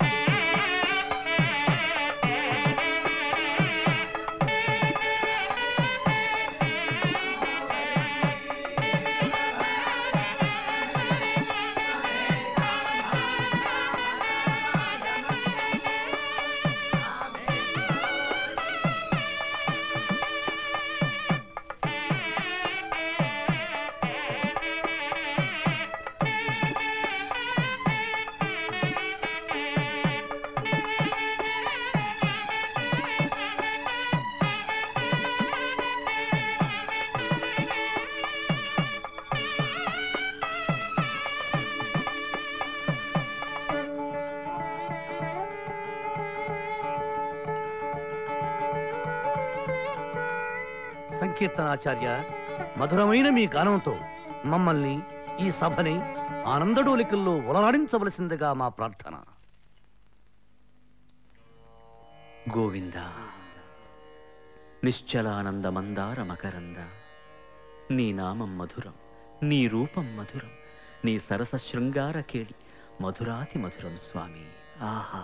[SPEAKER 17] సంకీర్తనాచార్య, మధురమైన మీ గానంతో మమ్మల్ని, ఈ సభని ఆనందడోలికల్లో ఉలలాడించవలసిందిగా మా ప్రార్థన.
[SPEAKER 8] గోవింద నిశ్చలానంద మందార మకరంద, నీ నామం మధురం, నీ రూపం మధురం, నీ సరస శృంగార కేళి మధురాతి మధురం స్వామి. ఆహా.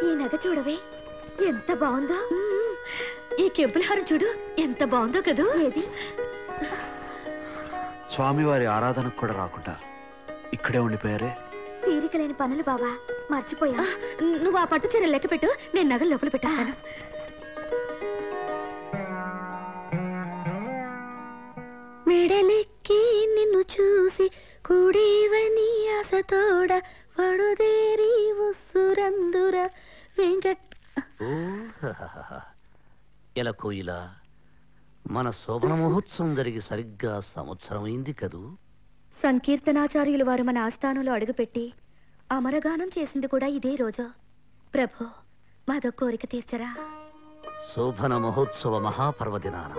[SPEAKER 4] ఈ నగ చూడవే, ఎంత బాగుందో. ఈ కెంపుల హారం చూడు, ఎంత బాగుందో కదూ. ఏది?
[SPEAKER 7] స్వామివారి ఆరాధనకు కూడా రాకుండా ఇక్కడే ఉండిపోయారే.
[SPEAKER 4] తీరిక లేని పనులు బావా, మర్చిపోయా. నువ్వు ఆ పట్టు చీర లెక్క పెట్టు, నేను నగలు లోపల పెట్టాను. మెడలెక్కి నిన్ను చూసి కుడివని ఆశతోడ పడుదేరి ఉస్సురందుర వెంకట్.
[SPEAKER 17] ఎలా కోయిలా, మన శోభన మహోత్సవం జరిగి సరిగ్గా సంవత్సరమైంది కదూ.
[SPEAKER 4] సంకీర్తనాచార్యులు వారు మన ఆస్థానంలో అడుగుపెట్టి అమరగానం చేసింది కూడా ఇదే రోజు. ప్రభు, మాదో కోరిక తీర్చరా.
[SPEAKER 17] శోభన మహోత్సవ మహాపర్వదినాన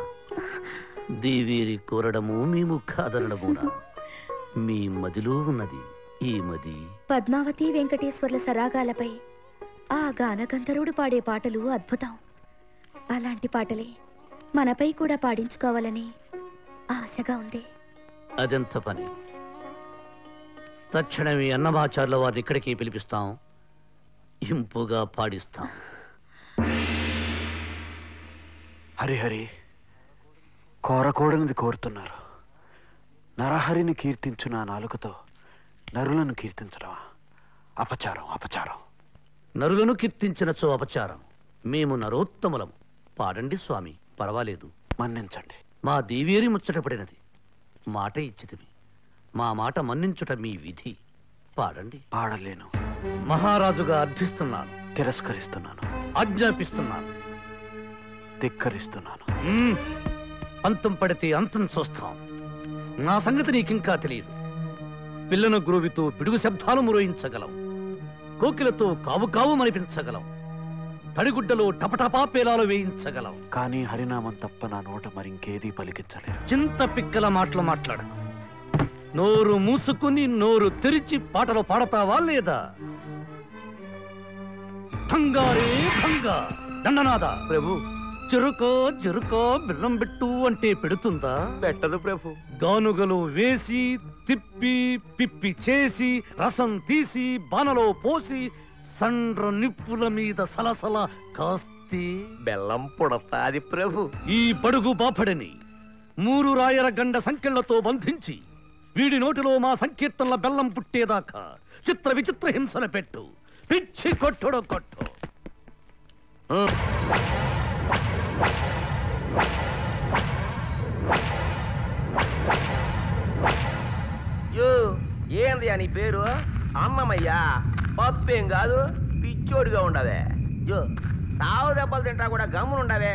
[SPEAKER 17] దేవేరి కోరడము మీ ముఖాదరణమున మీ మదిలో ఉన్నది ఈ మది.
[SPEAKER 4] పద్మావతి వెంకటేశ్వర్ల సరాగాలపై ఆ గానగంధర్వుడు పాడే పాటలు అద్భుతం. అలాంటి పాటలే మనపై కూడా పాడించుకోవాలని ఆశగా ఉంది.
[SPEAKER 17] అదెంత పని. తక్షణమే అన్నమాచార్యుల వారిని ఇక్కడికి పిలిపిస్తాం, ఇంపుగా పాడిస్తాం.
[SPEAKER 7] హరిహరి, కోరకూడనిది కోరుతున్నారు. నరహరిని కీర్తించు నా నాలుకతో నరులను కీర్తించడమా? అపచారం, అపచారం.
[SPEAKER 17] నరులను కీర్తించినచో అపచారం. మేము నరోత్తములము. పాడండి స్వామి, పర్వాలేదు.
[SPEAKER 7] మన్నించండి.
[SPEAKER 17] మా దేవేరి ముచ్చటపడినది, మాట ఇచ్చితివి. మా మాట మన్నించుట మీ విధి. పాడండి.
[SPEAKER 7] పాడలేను.
[SPEAKER 17] మహారాజుగా అర్థిస్తున్నాను.
[SPEAKER 7] తిరస్కరిస్తున్నాను.
[SPEAKER 17] ఆజ్ఞాపిస్తున్నాను.
[SPEAKER 7] ధిక్కరిస్తున్నాను.
[SPEAKER 17] అంతం పడితే అంతం చూస్తాం. నా సంగతి నీకింకా తెలియదు. పిల్లన గ్రోవితో పిడుగు శబ్దాలు మురోయించగలం. కోకిలతో కావు కావు మనిపించగలం. తడిగుడ్డలో టపటపా పేలాలు వేయించగలం.
[SPEAKER 7] కానీ హరినామం తప్ప నా నోట మరింకేదీ పలికించలేరు.
[SPEAKER 17] చింత పిక్కల మాటలు మాట్లాడ. నోరు మూసుకుని నోరు తెరిచి పాటలు పాడతావా లేదా? భంగారే భంగా దండనాద.
[SPEAKER 15] ప్రభు,
[SPEAKER 17] చెరుకో చెరుకో బిల్లం పెట్టు అంటే పెడుతుందా?
[SPEAKER 15] పెట్టదు ప్రభు.
[SPEAKER 17] గానుగలు వేసి తిప్పి పిప్పి చేసి రసం తీసి బాణలో పోసి సండ్ర నిప్పుల మీద సలసల కాస్తి
[SPEAKER 15] బెల్లం పుడతాది ప్రభు.
[SPEAKER 17] ఈ బడుగు బాపడిని 3 రాయల గండ సంఖ్యలతో బంధించి వీడి నోటిలో మా సంకీర్తనల బెల్లం పుట్టేదాకా చిత్ర విచిత్ర హింసలు పెట్టు. పిచ్చి కొట్టుడు కొట్టు.
[SPEAKER 20] ఏంది నీ పేరు? అన్నమయ్యా, పప్పేం కాదు, పిచ్చోడిగా ఉండవే. సావు దెబ్బలు తింటా కూడా గమ్మునుండవే.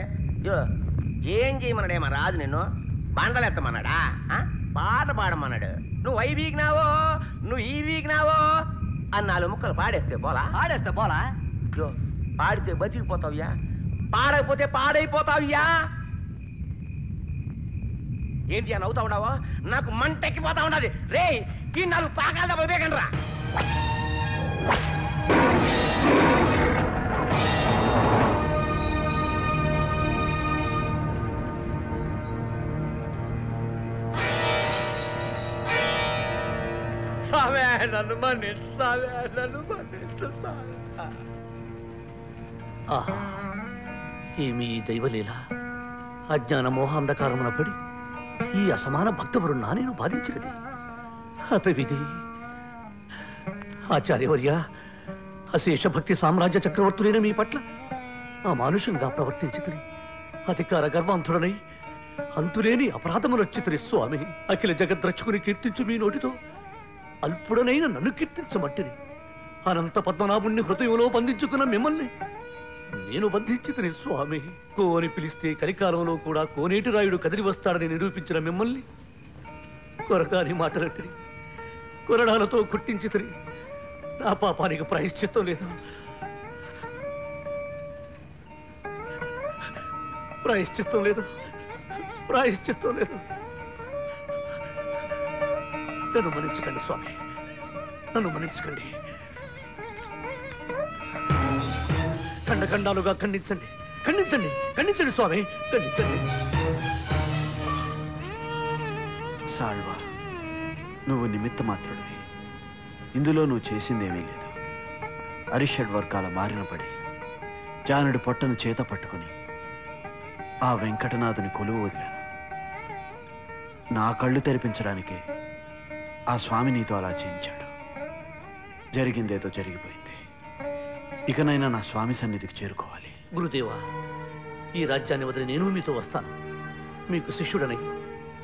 [SPEAKER 20] ఏం చేయమన్నాడే మా రాజు నిన్ను? బండలెత్తమన్నాడా? పాట పాడమన్నాడు. నువ్వు అయి వీగినావో, నువ్వు ఈ వీగినావో అని 4 ముక్కలు పాడేస్తే పోలా? పాడితే బతికిపోతావ్యా, పాడకపోతే పాడైపోతావ్యా. ఏంటి అని అవుతా ఉండవో? నాకు మంటెక్కిపోతా ఉన్నది. రే, ఈ 4 పాకాల దెబ్బలు వేగండి రా.
[SPEAKER 17] నన్ను మన్నిస్తావే, నన్ను మన్నిస్తావే. ఆహా, ఏమి ఈ దైవలీల! అజ్ఞాన మోహాంధకారమున పడి ఈ అసమాన భక్తవరుణ్ణా నేను బాధించినది అతవిధి. ఆచార్యవర్య, అశేష భక్తి సామ్రాజ్య చక్రవర్తులైన మీ పట్ల అమానుషంగా ప్రవర్తించితిని. అధికార గర్వాంతుడనై అంతులేని అపరాధములొచ్చితిని స్వామి. అఖిల జగద్రక్షకుని కీర్తించు మీ నోటితో అల్పుడనైన నన్ను కీర్తించమంటిని. అనంత పద్మనాభుణ్ణి హృదయంలో బంధించుకున్న మిమ్మల్ని నేను బంధించితిని స్వామి. కోని పిలిస్తే కలికాలంలో కూడా కోనేటి రాయుడు కదిలి వస్తాడని నిరూపించిన మిమ్మల్ని కొరగాని మాటలంటిని, కొరడాలతో కుట్టించితిని. నా పాపానికి ప్రాయశ్చిత్తం లేదా? ప్రాయశ్చిత్తం లేదు, ప్రాయశ్చిత్తం లేదు. నన్ను మన్నించకండి స్వామి, నన్ను మన్నించకండి. ఖండఖండాలుగా ఖండించండి, ఖండించండి, ఖండించండి స్వామి, ఖండించండి.
[SPEAKER 7] సాల్వా, నువ్వు నిమిత్త మాత్రుడివి. ఇందులో నువ్వు చేసిందేమీ లేదు. అరిషడ్ వర్గాల మారిన పడి జానుడి పొట్టను చేత పట్టుకుని ఆ వెంకటనాథుని కొలువు వదిలాను. నా కళ్ళు తెరిపించడానికే ఆ స్వామి నీతో అలా చేయించాడు. జరిగిందేదో జరిగిపోయింది. ఇకనైనా నా స్వామి సన్నిధికి చేరుకోవాలి.
[SPEAKER 17] గురుదేవా, ఈ రాజ్యాన్ని వదిలి నేను మీతో వస్తాను. మీకు శిష్యుడనై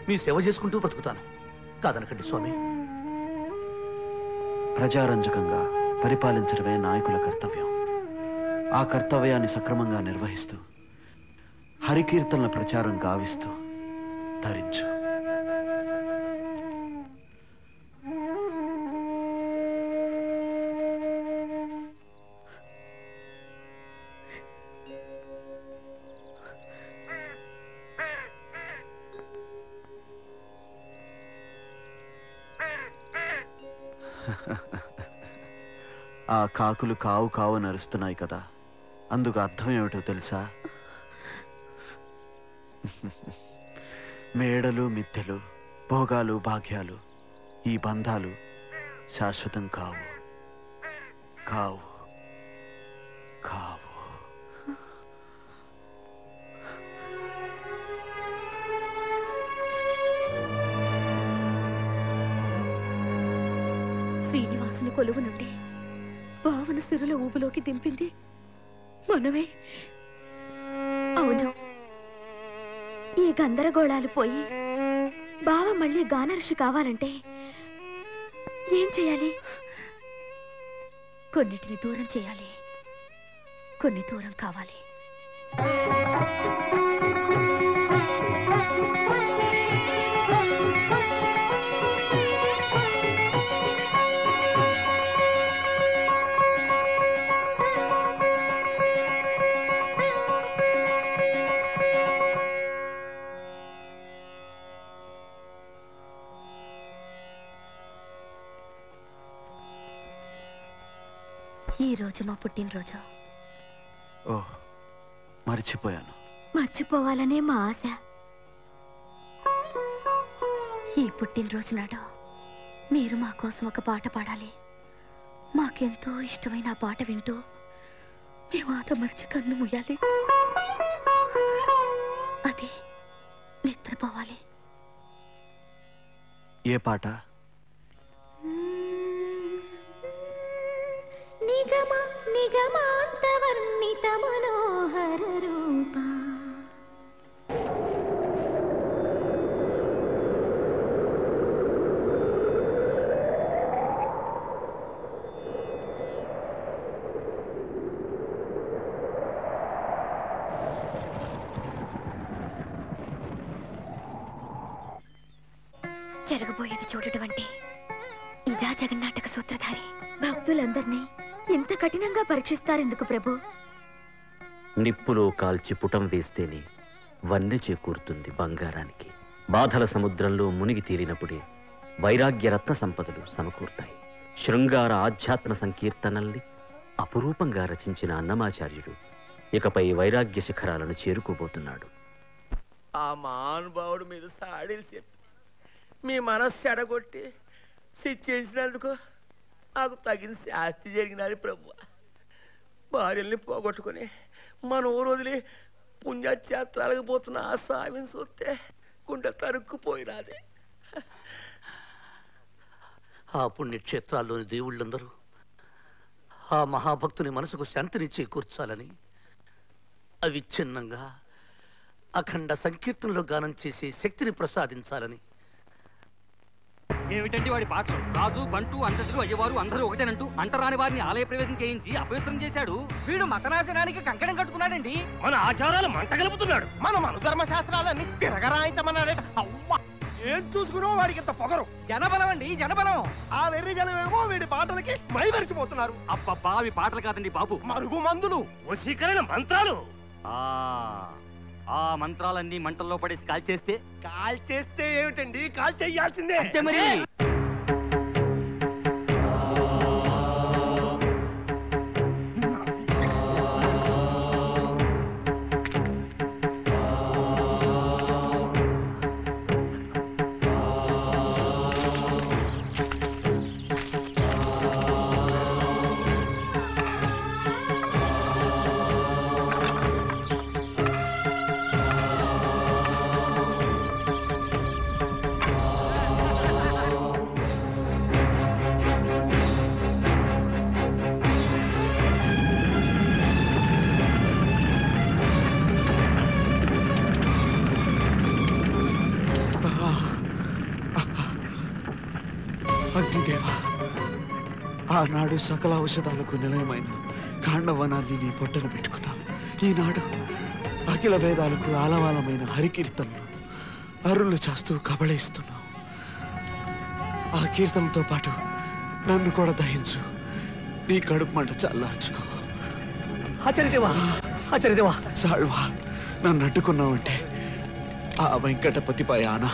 [SPEAKER 17] మీ సేవ చేసుకుంటూ బ్రతుకుతాను. కాదనకండి స్వామి.
[SPEAKER 7] ప్రజారంజకంగా పరిపాలించడమే నాయకుల కర్తవ్యం. ఆ కర్తవ్యాన్ని సక్రమంగా నిర్వహిస్తూ హరికీర్తనల ప్రచారం గావిస్తూ ధరించు. ఆ కాకులు కావు కావు నరుస్తున్నాయి కదా, అందుకు అర్థం ఏమిటో తెలుసా? మేడలు మిద్దెలు, భోగాలు భాగ్యాలు, ఈ బంధాలు శాశ్వతం కావు, కావు, కావు.
[SPEAKER 4] శ్రీనివాసుని కొలువు నుండి బావన సిరుల ఊబులోకి దింపింది మనమే. అవును, ఈ గందరగోళాలు పోయి బావ మళ్ళీ గానర్షి కావాలంటే ఏం చేయాలి? కొన్నిటిని దూరం చేయాలి, కొన్ని దూరం కావాలి. ఈ రోజు మా పుట్టినరోజు.
[SPEAKER 7] ఓహ్, మర్చిపోయాను.
[SPEAKER 4] మర్చిపోవాలనే మా ఆశ. ఈ పుట్టినరోజు నాడు మీరు మా కోసం ఒక పాట పాడాలి. మాకెంతో ఇష్టమైన ఆ పాట వింటూ మేము ఆట మర్చి కన్ను ముయ్యాలి. అది నిద్రపోవాలి.
[SPEAKER 7] ఏ పాట?
[SPEAKER 4] నిగమ నిగమాంత వర్ణిత మనోహర రూప. జరగబోయేది చూడటం అంటే ఇదా జగన్నాటక సూత్రధారి? భక్తులందరినీ ఇంత కఠినంగా పరీక్షిస్తారెందుకు ప్రభు?
[SPEAKER 8] నిప్పులో కాల్చి పుటం వేస్తేనే వన్నె చేకూరుతుంది బంగారానికి. బాధల సముద్రంలో మునిగి తేలినప్పుడే వైరాగ్య రత్న సంపదలు సమకూరుతాయి. శృంగార ఆధ్యాత్మ సంకీర్తనల్ని అపురూపంగా రచించిన అన్నమాచార్యుడు ఇకపై వైరాగ్య శిఖరాలను చేరుకోబోతున్నాడు.
[SPEAKER 20] ఆ మహానుభావుడు మీద సాడీలు చెప్పి మీ మనస్సు ఎడగొట్టి శిక్షించినందుకు నాకు తగిన శాస్తి జరిగినది ప్రభు. భార్యల్ని పోగొట్టుకుని మన ఊరు వదిలి పుణ్యక్షేత్రాలకు పోతున్న ఆ స్వామిని చూస్తే గుండె తరుక్కుపోయినది.
[SPEAKER 17] ఆ పుణ్యక్షేత్రాల్లోని దేవుళ్ళందరూ ఆ మహాభక్తుని మనసుకు శాంతిని చేకూర్చాలని అవిచ్ఛిన్నంగా అఖండ సంకీర్తనలో గానం చేసే శక్తిని ప్రసాదించాలని.
[SPEAKER 5] ఏమిటండి వాడి పాటలు? రాజు బంటు అంతజులు అయ్యవారు అందరూ ఒకటేనంటూ అంటరాని వారిని ఆలయ ప్రవేశం చేయించి అపవిత్రం చేశాడు.
[SPEAKER 19] వీడు మతనాశనానికి కంకణం కట్టుకున్నాడండి.
[SPEAKER 6] మన ఆచారాలు మంట కలుపుతున్నాడు.
[SPEAKER 14] మన అనుధర్మ శాస్త్రాలన్నీ తిరగరాయించమన్నాడట. అవ్వ ఏం చూసుకున్నావు వాడికి ఇంత పొగరు?
[SPEAKER 19] జనబలం అండి, జనబలం.
[SPEAKER 14] ఆ వెర్రి జనమేమో వీడి పాటలకి మైమరిచిపోతున్నారు.
[SPEAKER 5] అబ్బబ్బా అవి పాటలు కాదండి బాబు,
[SPEAKER 14] మరుగు మందులు,
[SPEAKER 6] వశీకరణ మంత్రాలు.
[SPEAKER 5] ఆ మంత్రాలన్నీ మంటల్లో పడేసి
[SPEAKER 14] కాల్చేస్తే ఏమిటండి, కాల్ చెయ్యాల్సిందే.
[SPEAKER 5] మరి
[SPEAKER 7] అగ్నిదేవా, ఆనాడు సకల ఔషధాలకు నిలయమైన కాండవనాన్ని నీ పొట్టన పెట్టుకున్నావు. ఈనాడు అఖిల వేదాలకు ఆలవాలమైన హరికీర్తనలు అరులు చేస్తూ కబళిస్తున్నావు. ఆ కీర్తనతో పాటు నన్ను కూడా దహించు. నీ కడుపు మంట చల్లార్చుకో.
[SPEAKER 17] ఆచార్యదేవా,
[SPEAKER 7] సాల్వా, నన్ను అడ్డుకున్నావంటే ఆ వెంకటపతిపై ఆనా.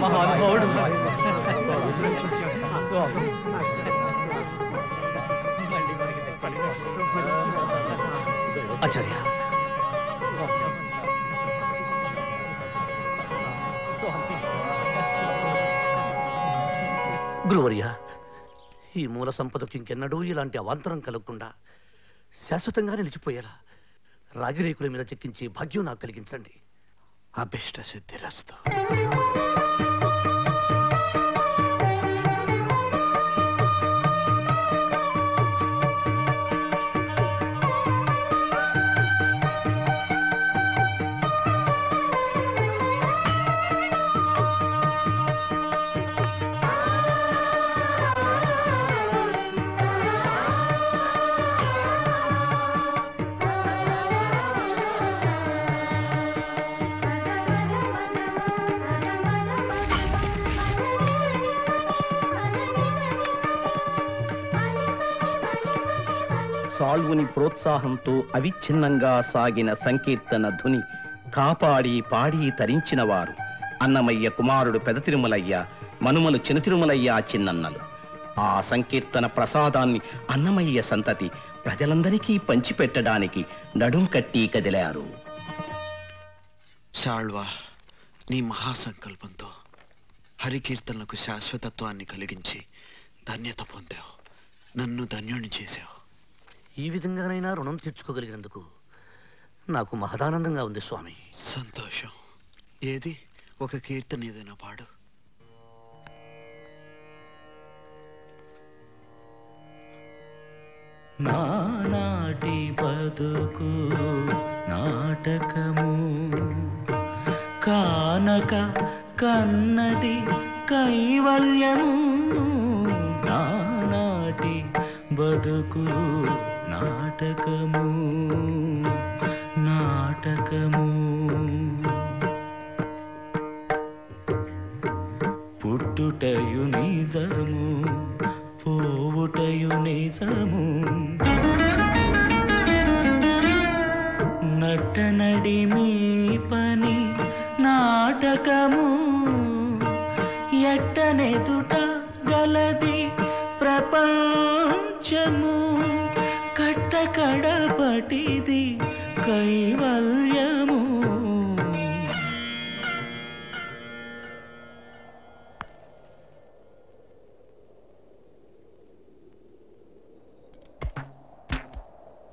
[SPEAKER 17] మహానుభావుడు ఆచార్య, గురువర్య, ఈ మూల సంపదకు ఇంకెన్నడూ ఇలాంటి అవాంతరం కలగకుండా శాశ్వతంగా నిలిచిపోయేలా రాగిరేకుల మీద చెక్కించి భాగ్యం నాకు కలిగించండి.
[SPEAKER 7] అభిష్ట సిద్ధిరస్తు.
[SPEAKER 11] సాల్వుని ప్రోత్సాహంతో అవిచ్ఛిన్నంగా సాగిన సంకీర్తన ధుని కాపాడి పాడి తరించిన వారు అన్నమయ్య కుమారుడు పెద తిరుమలయ్య, మనుమలు చిన్న తిరుమలయ్య చిన్నన్నలు. ఆ సంకీర్తన ప్రసాదాన్ని అన్నమయ్య సంతతి ప్రజలందరికీ పంచిపెట్టడానికి నడుం కట్టి కదిలారు.
[SPEAKER 7] సాల్వా, నీ మహాసంకల్పంతో హరికీర్తనలకు శాశ్వతత్వాన్ని కలిగించి ధన్యత పొందావు. నన్ను ధన్యుని చేశావు.
[SPEAKER 17] ఈ విధంగానైనా రుణం తీర్చుకోగలిగినందుకు నాకు మహదానందంగా ఉంది స్వామి.
[SPEAKER 7] సంతోషం. ఏది ఒక కీర్తన ఏదైనా పాడు.
[SPEAKER 23] నానాటి బతుకు నాటకము కానక కన్నది కైవల్యము. నానాటి బతుకు నాటకము నాటకము పుట్టుటయు నిజము పోవుటయు నిజము నటనడి మీ పని నాటకము ఎట్టనెదుట గలది ప్రపంచము కట్టకడపటిది కైవల్యము.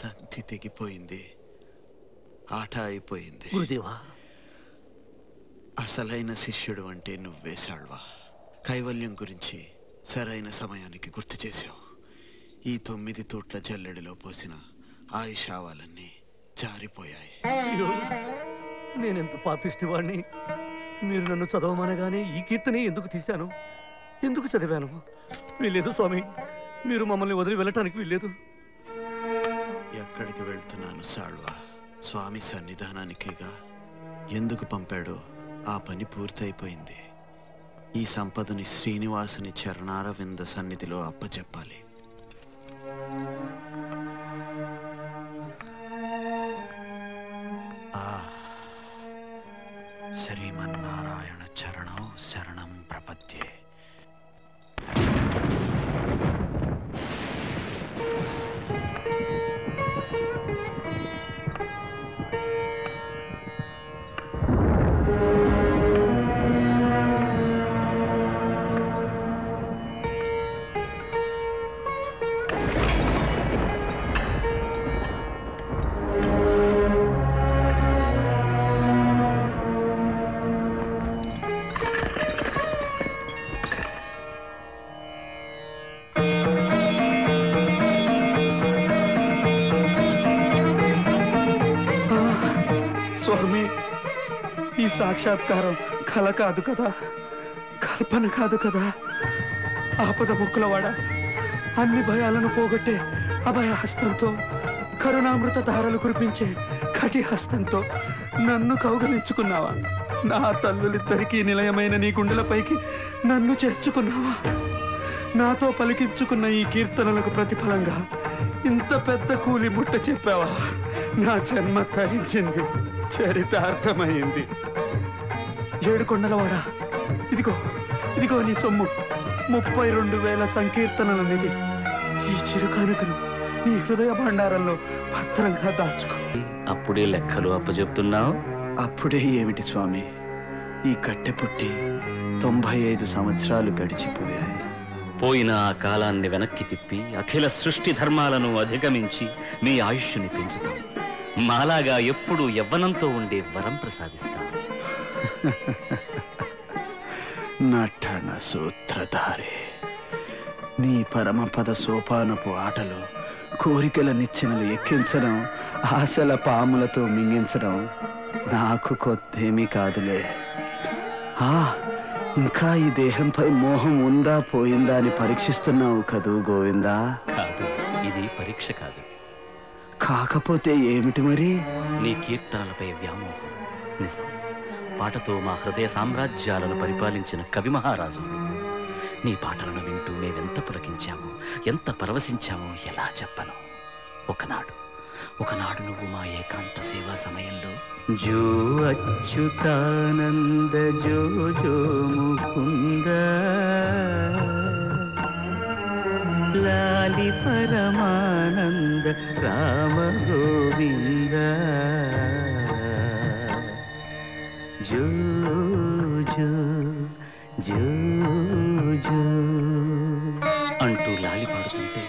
[SPEAKER 7] తంతి తెగిపోయింది, ఆట అయిపోయింది.
[SPEAKER 17] గురుదేవా,
[SPEAKER 7] అసలైన శిష్యుడు అంటే నువ్వే సాళ్వా. కైవల్యం గురించి సరైన సమయానికి గుర్తు చేశావు. ఈ 9 తోట్ల జల్లెడిలో పోసిన ఆయుషావాలన్నీ జారిపోయాయి.
[SPEAKER 17] నేనెంత పాపిష్టివాణ్ణి. మీరు నన్ను చదవమనగానే ఈ కీర్తనే ఎందుకు తీశాను, ఎందుకు చదివాను? వీల్లేదు స్వామి, మీరు మమ్మల్ని వదిలి వెళ్ళటానికి వీల్లేదు.
[SPEAKER 7] ఎక్కడికి వెళ్తున్నాను సాళ్వా? స్వామి సన్నిధానానికేగా. ఎందుకు పంపాడో ఆ పని పూర్తయిపోయింది. ఈ సంపదని శ్రీనివాసుని చరణారవింద సన్నిధిలో అప్పచెప్పాలి. శ్రీమన్నారాయణ చరణం శరణం ప్రపద్యే.
[SPEAKER 18] స్వామి, ఈ సాక్షాత్కారం కల కాదు కదా, కల్పన కాదు కదా. ఆపద ముక్కులవాడ, అన్ని భయాలను పోగొట్టే అభయ హస్తంతో, కరుణామృత ధారలు కురిపించే కటి హస్తంతో నన్ను కౌగలించుకున్నావా? నా తల్లులిద్దరికీ నిలయమైన నీ గుండెలపైకి నన్ను చేర్చుకున్నావా? నాతో పలికించుకున్న ఈ కీర్తనలకు ప్రతిఫలంగా ఇంత పెద్ద కూలి ముట్ట చెప్పావా? నా జన్మ తరించింది, చరితార్థమైంది. ఏడుకొండలవాడా, ఇదిగో ఇదిగో నీ సొమ్ము. 32,000 సంకీర్తనల నిధి. ఈ చిరుకానుకను నీ హృదయ భాండారంలో భద్రంగా దాచుకో.
[SPEAKER 8] అప్పుడే లెక్కలు అప్పచెప్తున్నావు?
[SPEAKER 7] అప్పుడే ఏమిటి స్వామి, ఈ కట్టె పుట్టి 95 సంవత్సరాలు గడిచిపోయాయి.
[SPEAKER 8] పోయిన ఆ కాలాన్ని వెనక్కి తిప్పి అఖిల సృష్టి ధర్మాలను అధిగమించి మీ ఆయుష్ని పెంచుతాం. మాలాగా ఎప్పుడు యవ్వనంతో ఉండే వరం ప్రసాదిస్తాం.
[SPEAKER 7] నటన సూత్రధారే, నీ పరమపద సోపానపు ఆటలు కోరికల నిచ్చెనలు ఎక్కించడం, ఆశల పాములతో మింగించడం నాకు కొత్తేమీ కాదులే. ఇంకా ఈ దేహంపై మోహం ఉందా పోయిందా అని పరీక్షిస్తున్నావు కదూ గోవిందా?
[SPEAKER 8] కాదు, ఇది పరీక్ష కాదు.
[SPEAKER 7] కాకపోతే ఏమిటి మరి?
[SPEAKER 8] నీ కీర్తనలపై వ్యామోహం. నిజం, పాటతో మా హృదయ సామ్రాజ్యాలను పరిపాలించిన కవి మహారాజు. నీ పాటలను వింటూ మేమెంత పులకించామో, ఎంత పరవశించామో ఎలా చెప్పను. ఒకనాడు నువ్వు మా ఏకాంత సేవా సమయంలో
[SPEAKER 23] జో అచ్యుతానంద జో జో ముకుంద లాలి పరమానంద రామ గోవింద జో జో జో జో
[SPEAKER 8] అంటూ లాలి పాడుతుంటే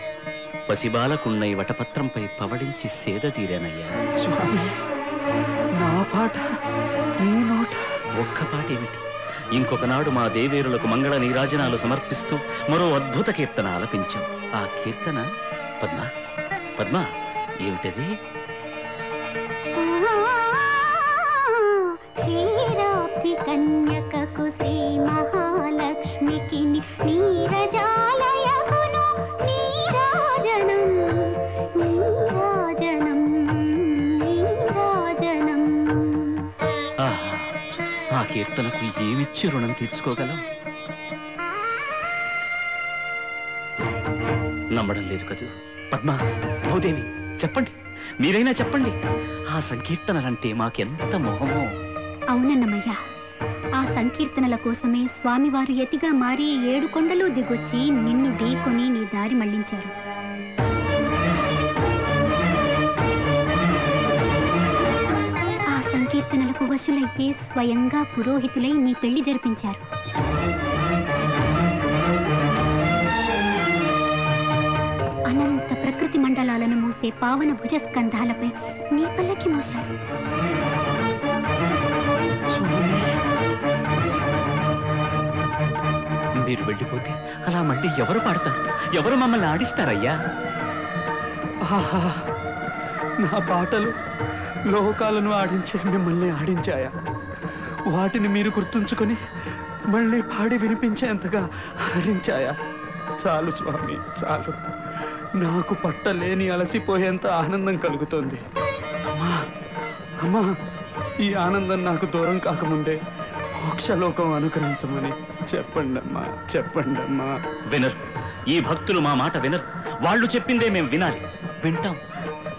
[SPEAKER 8] పసిబాలకున్న ఈ వటపత్రంపై పవడించి సేద తీరానయ్యా.
[SPEAKER 18] స్వామి, నా పాట నీ నోట.
[SPEAKER 8] ఒక్క పాట ఏమిటి, ఇంకొకనాడు మా దేవేరులకు మంగళ నీరాజనాలు సమర్పిస్తూ మరో అద్భుత కీర్తన ఆలపించాం. ఆ కీర్తన పద్మ ఏమిటది?
[SPEAKER 2] క్షీరాబ్ది కన్యకకు శ్రీ మహాలక్ష్మికి నీరజాలయకును నీరాజన నీరాజనం నీరాజనం.
[SPEAKER 1] ఆహా, ఆ కీర్తనకు ఏమిచ్చి రుణం తీర్చుకోగలం? నమ్మడం లేదు కదూ. పద్మ, భూదేవి, చెప్పండి, మీరైనా చెప్పండి. ఆ సంకీర్తనలంటే మాకెంత మోహమో.
[SPEAKER 2] అవునన్నమయ్య, ఆ సంకీర్తనల కోసమే స్వామివారు యతిగా మారి 7 కొండలు దిగొచ్చి నిన్ను ఢీకొని నీ దారి మళ్లించారు. ఆ సంకీర్తనలకు వశులయ్యే స్వయంగా పురోహితులై నీ పెళ్లి జరిపించారు. అనంత ప్రకృతి మండలాలను మూసే పావన భుజస్కంధాలపై నీ పల్లకి మోశారు.
[SPEAKER 1] మీరు వెళ్ళిపోతే అలా మళ్ళీ ఎవరు పాడతారు? ఎవరు మమ్మల్ని ఆడిస్తారయ్యా?
[SPEAKER 18] ఆహా, నా పాటలు లోకాలను ఆడించే మిమ్మల్ని ఆడించాయా? వాటిని మీరు గుర్తుంచుకొని మళ్ళీ పాడి వినిపించేంతగా అలరించాయా? చాలు స్వామి, చాలు. నాకు పట్టలేని అలసిపోయేంత ఆనందం కలుగుతోంది. అమ్మా, అమ్మా, ఈ ఆనందం నాకు దూరం కాకముందే మోక్షలోకం అనుగ్రహించమని చెప్పండమ్మా, చెప్పండమ్మా.
[SPEAKER 1] వినరు, ఈ భక్తులు మా మాట వినరు. వాళ్ళు చెప్పిందే మేము వినాలి. వింటాం,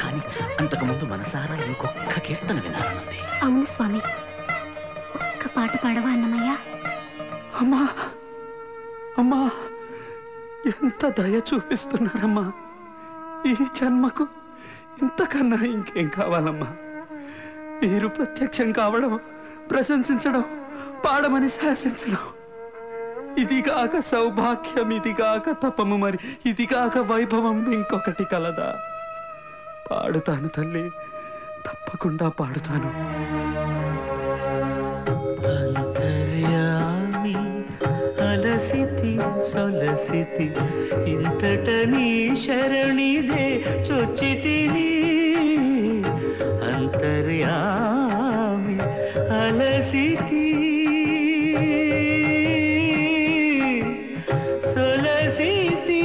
[SPEAKER 1] కానీ అంతకుముందు మనసారా ఇంకొక కీర్తన వినాలన్నది.
[SPEAKER 2] అవును స్వామి, ఒక్క పాట పాడవా అన్నమయ్య?
[SPEAKER 18] అమ్మా, అమ్మా, ఎంత దయ చూపిస్తున్నారమ్మా. ఈ జన్మకు ఇంతకన్నా ఇంకేం కావాలమ్మా? మీరు ప్రత్యక్షం కావడం, ప్రశంసించడం, పాడమని శాసించడం, ఇదిగాక సౌభాగ్యం, ఇదిగాక తపము, మరి ఇదిగాక వైభవం ఇంకొకటి కలదా? పాడుతాను తల్లి, తప్పకుండా పాడుతాను.
[SPEAKER 23] అంతర్యామి అలసితి సొలసితి ఇంతట నీ శరణిదే చొచ్చితిని. అంతర్యామి అలసితి సొలసితి.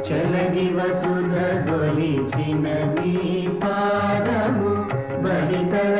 [SPEAKER 23] చలని వసుధ గొలిచిన నీ పాదము బలితల